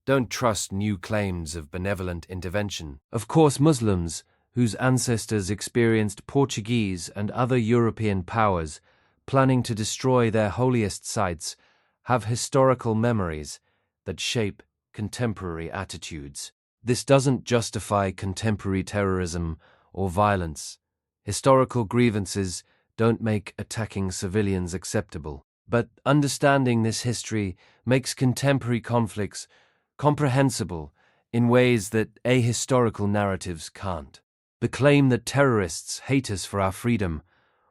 don't trust new claims of benevolent intervention. Of course, Muslims, whose ancestors experienced Portuguese and other European powers planning to destroy their holiest sites, have historical memories that shape contemporary attitudes. This doesn't justify contemporary terrorism or violence. Historical grievances don't make attacking civilians acceptable. But understanding this history makes contemporary conflicts comprehensible in ways that ahistorical narratives can't. The claim that terrorists hate us for our freedom,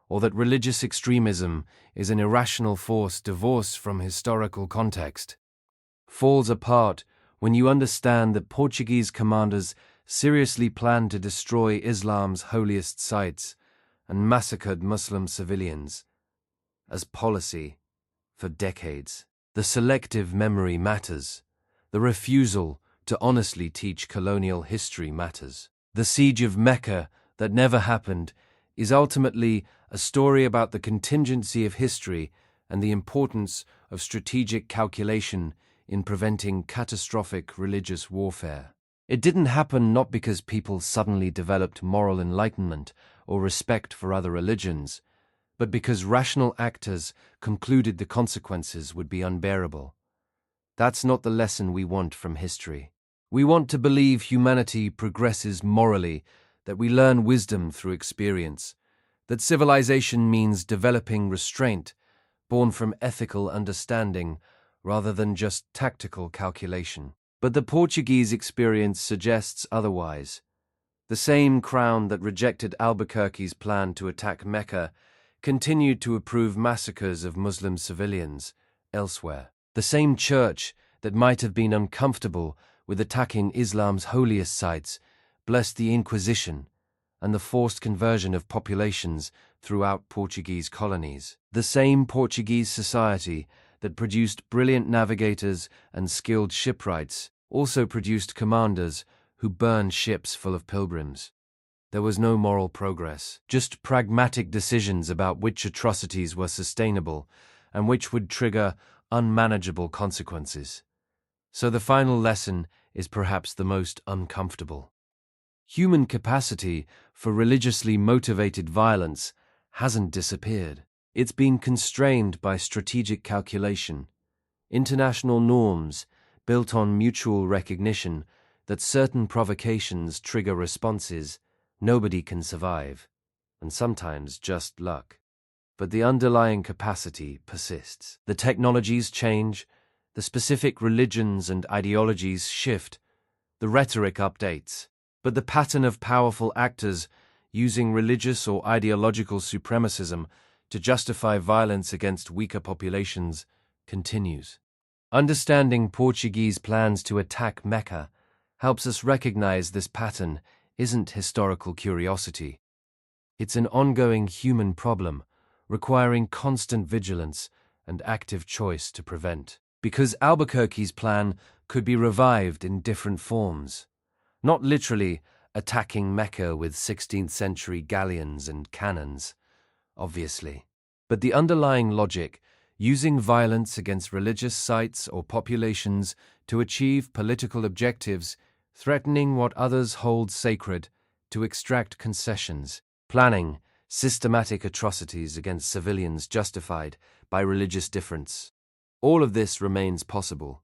or that religious extremism is an irrational force divorced from historical context, falls apart when you understand that Portuguese commanders seriously planned to destroy Islam's holiest sites and massacred Muslim civilians as policy for decades. The selective memory matters. The refusal to honestly teach colonial history matters. The Siege of Mecca that never happened is ultimately a story about the contingency of history and the importance of strategic calculation in preventing catastrophic religious warfare. It didn't happen not because people suddenly developed moral enlightenment or respect for other religions, but because rational actors concluded the consequences would be unbearable. That's not the lesson we want from history. We want to believe humanity progresses morally, that we learn wisdom through experience, that civilization means developing restraint, born from ethical understanding rather than just tactical calculation. But the Portuguese experience suggests otherwise. The same crown that rejected Albuquerque's plan to attack Mecca continued to approve massacres of Muslim civilians elsewhere. The same church that might have been uncomfortable with attacking Islam's holiest sites blessed the Inquisition and the forced conversion of populations throughout Portuguese colonies. The same Portuguese society that produced brilliant navigators and skilled shipwrights also produced commanders who burned ships full of pilgrims. There was no moral progress, just pragmatic decisions about which atrocities were sustainable and which would trigger unmanageable consequences. So the final lesson is perhaps the most uncomfortable. Human capacity for religiously motivated violence hasn't disappeared. It's been constrained by strategic calculation, international norms built on mutual recognition that certain provocations trigger responses nobody can survive, and sometimes just luck. But the underlying capacity persists. The technologies change, the specific religions and ideologies shift, the rhetoric updates, but the pattern of powerful actors using religious or ideological supremacism to justify violence against weaker populations continues. Understanding Portuguese plans to attack Mecca helps us recognize this pattern isn't historical curiosity. It's an ongoing human problem requiring constant vigilance and active choice to prevent. Because Albuquerque's plan could be revived in different forms, not literally attacking Mecca with 16th century galleons and cannons, obviously, but the underlying logic, using violence against religious sites or populations to achieve political objectives, threatening what others hold sacred, to extract concessions, planning systematic atrocities against civilians justified by religious difference. All of this remains possible.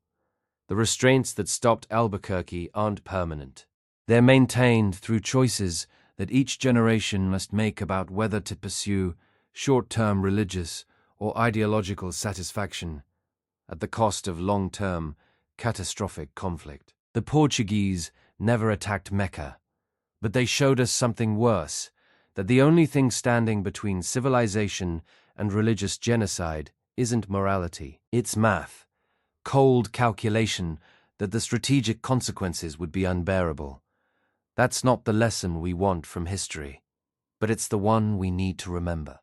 The restraints that stopped Albuquerque aren't permanent. They're maintained through choices that each generation must make about whether to pursue short-term religious or ideological satisfaction at the cost of long-term, catastrophic conflict. The Portuguese never attacked Mecca, but they showed us something worse, that the only thing standing between civilization and religious genocide isn't morality, it's math, cold calculation that the strategic consequences would be unbearable. That's not the lesson we want from history, but it's the one we need to remember.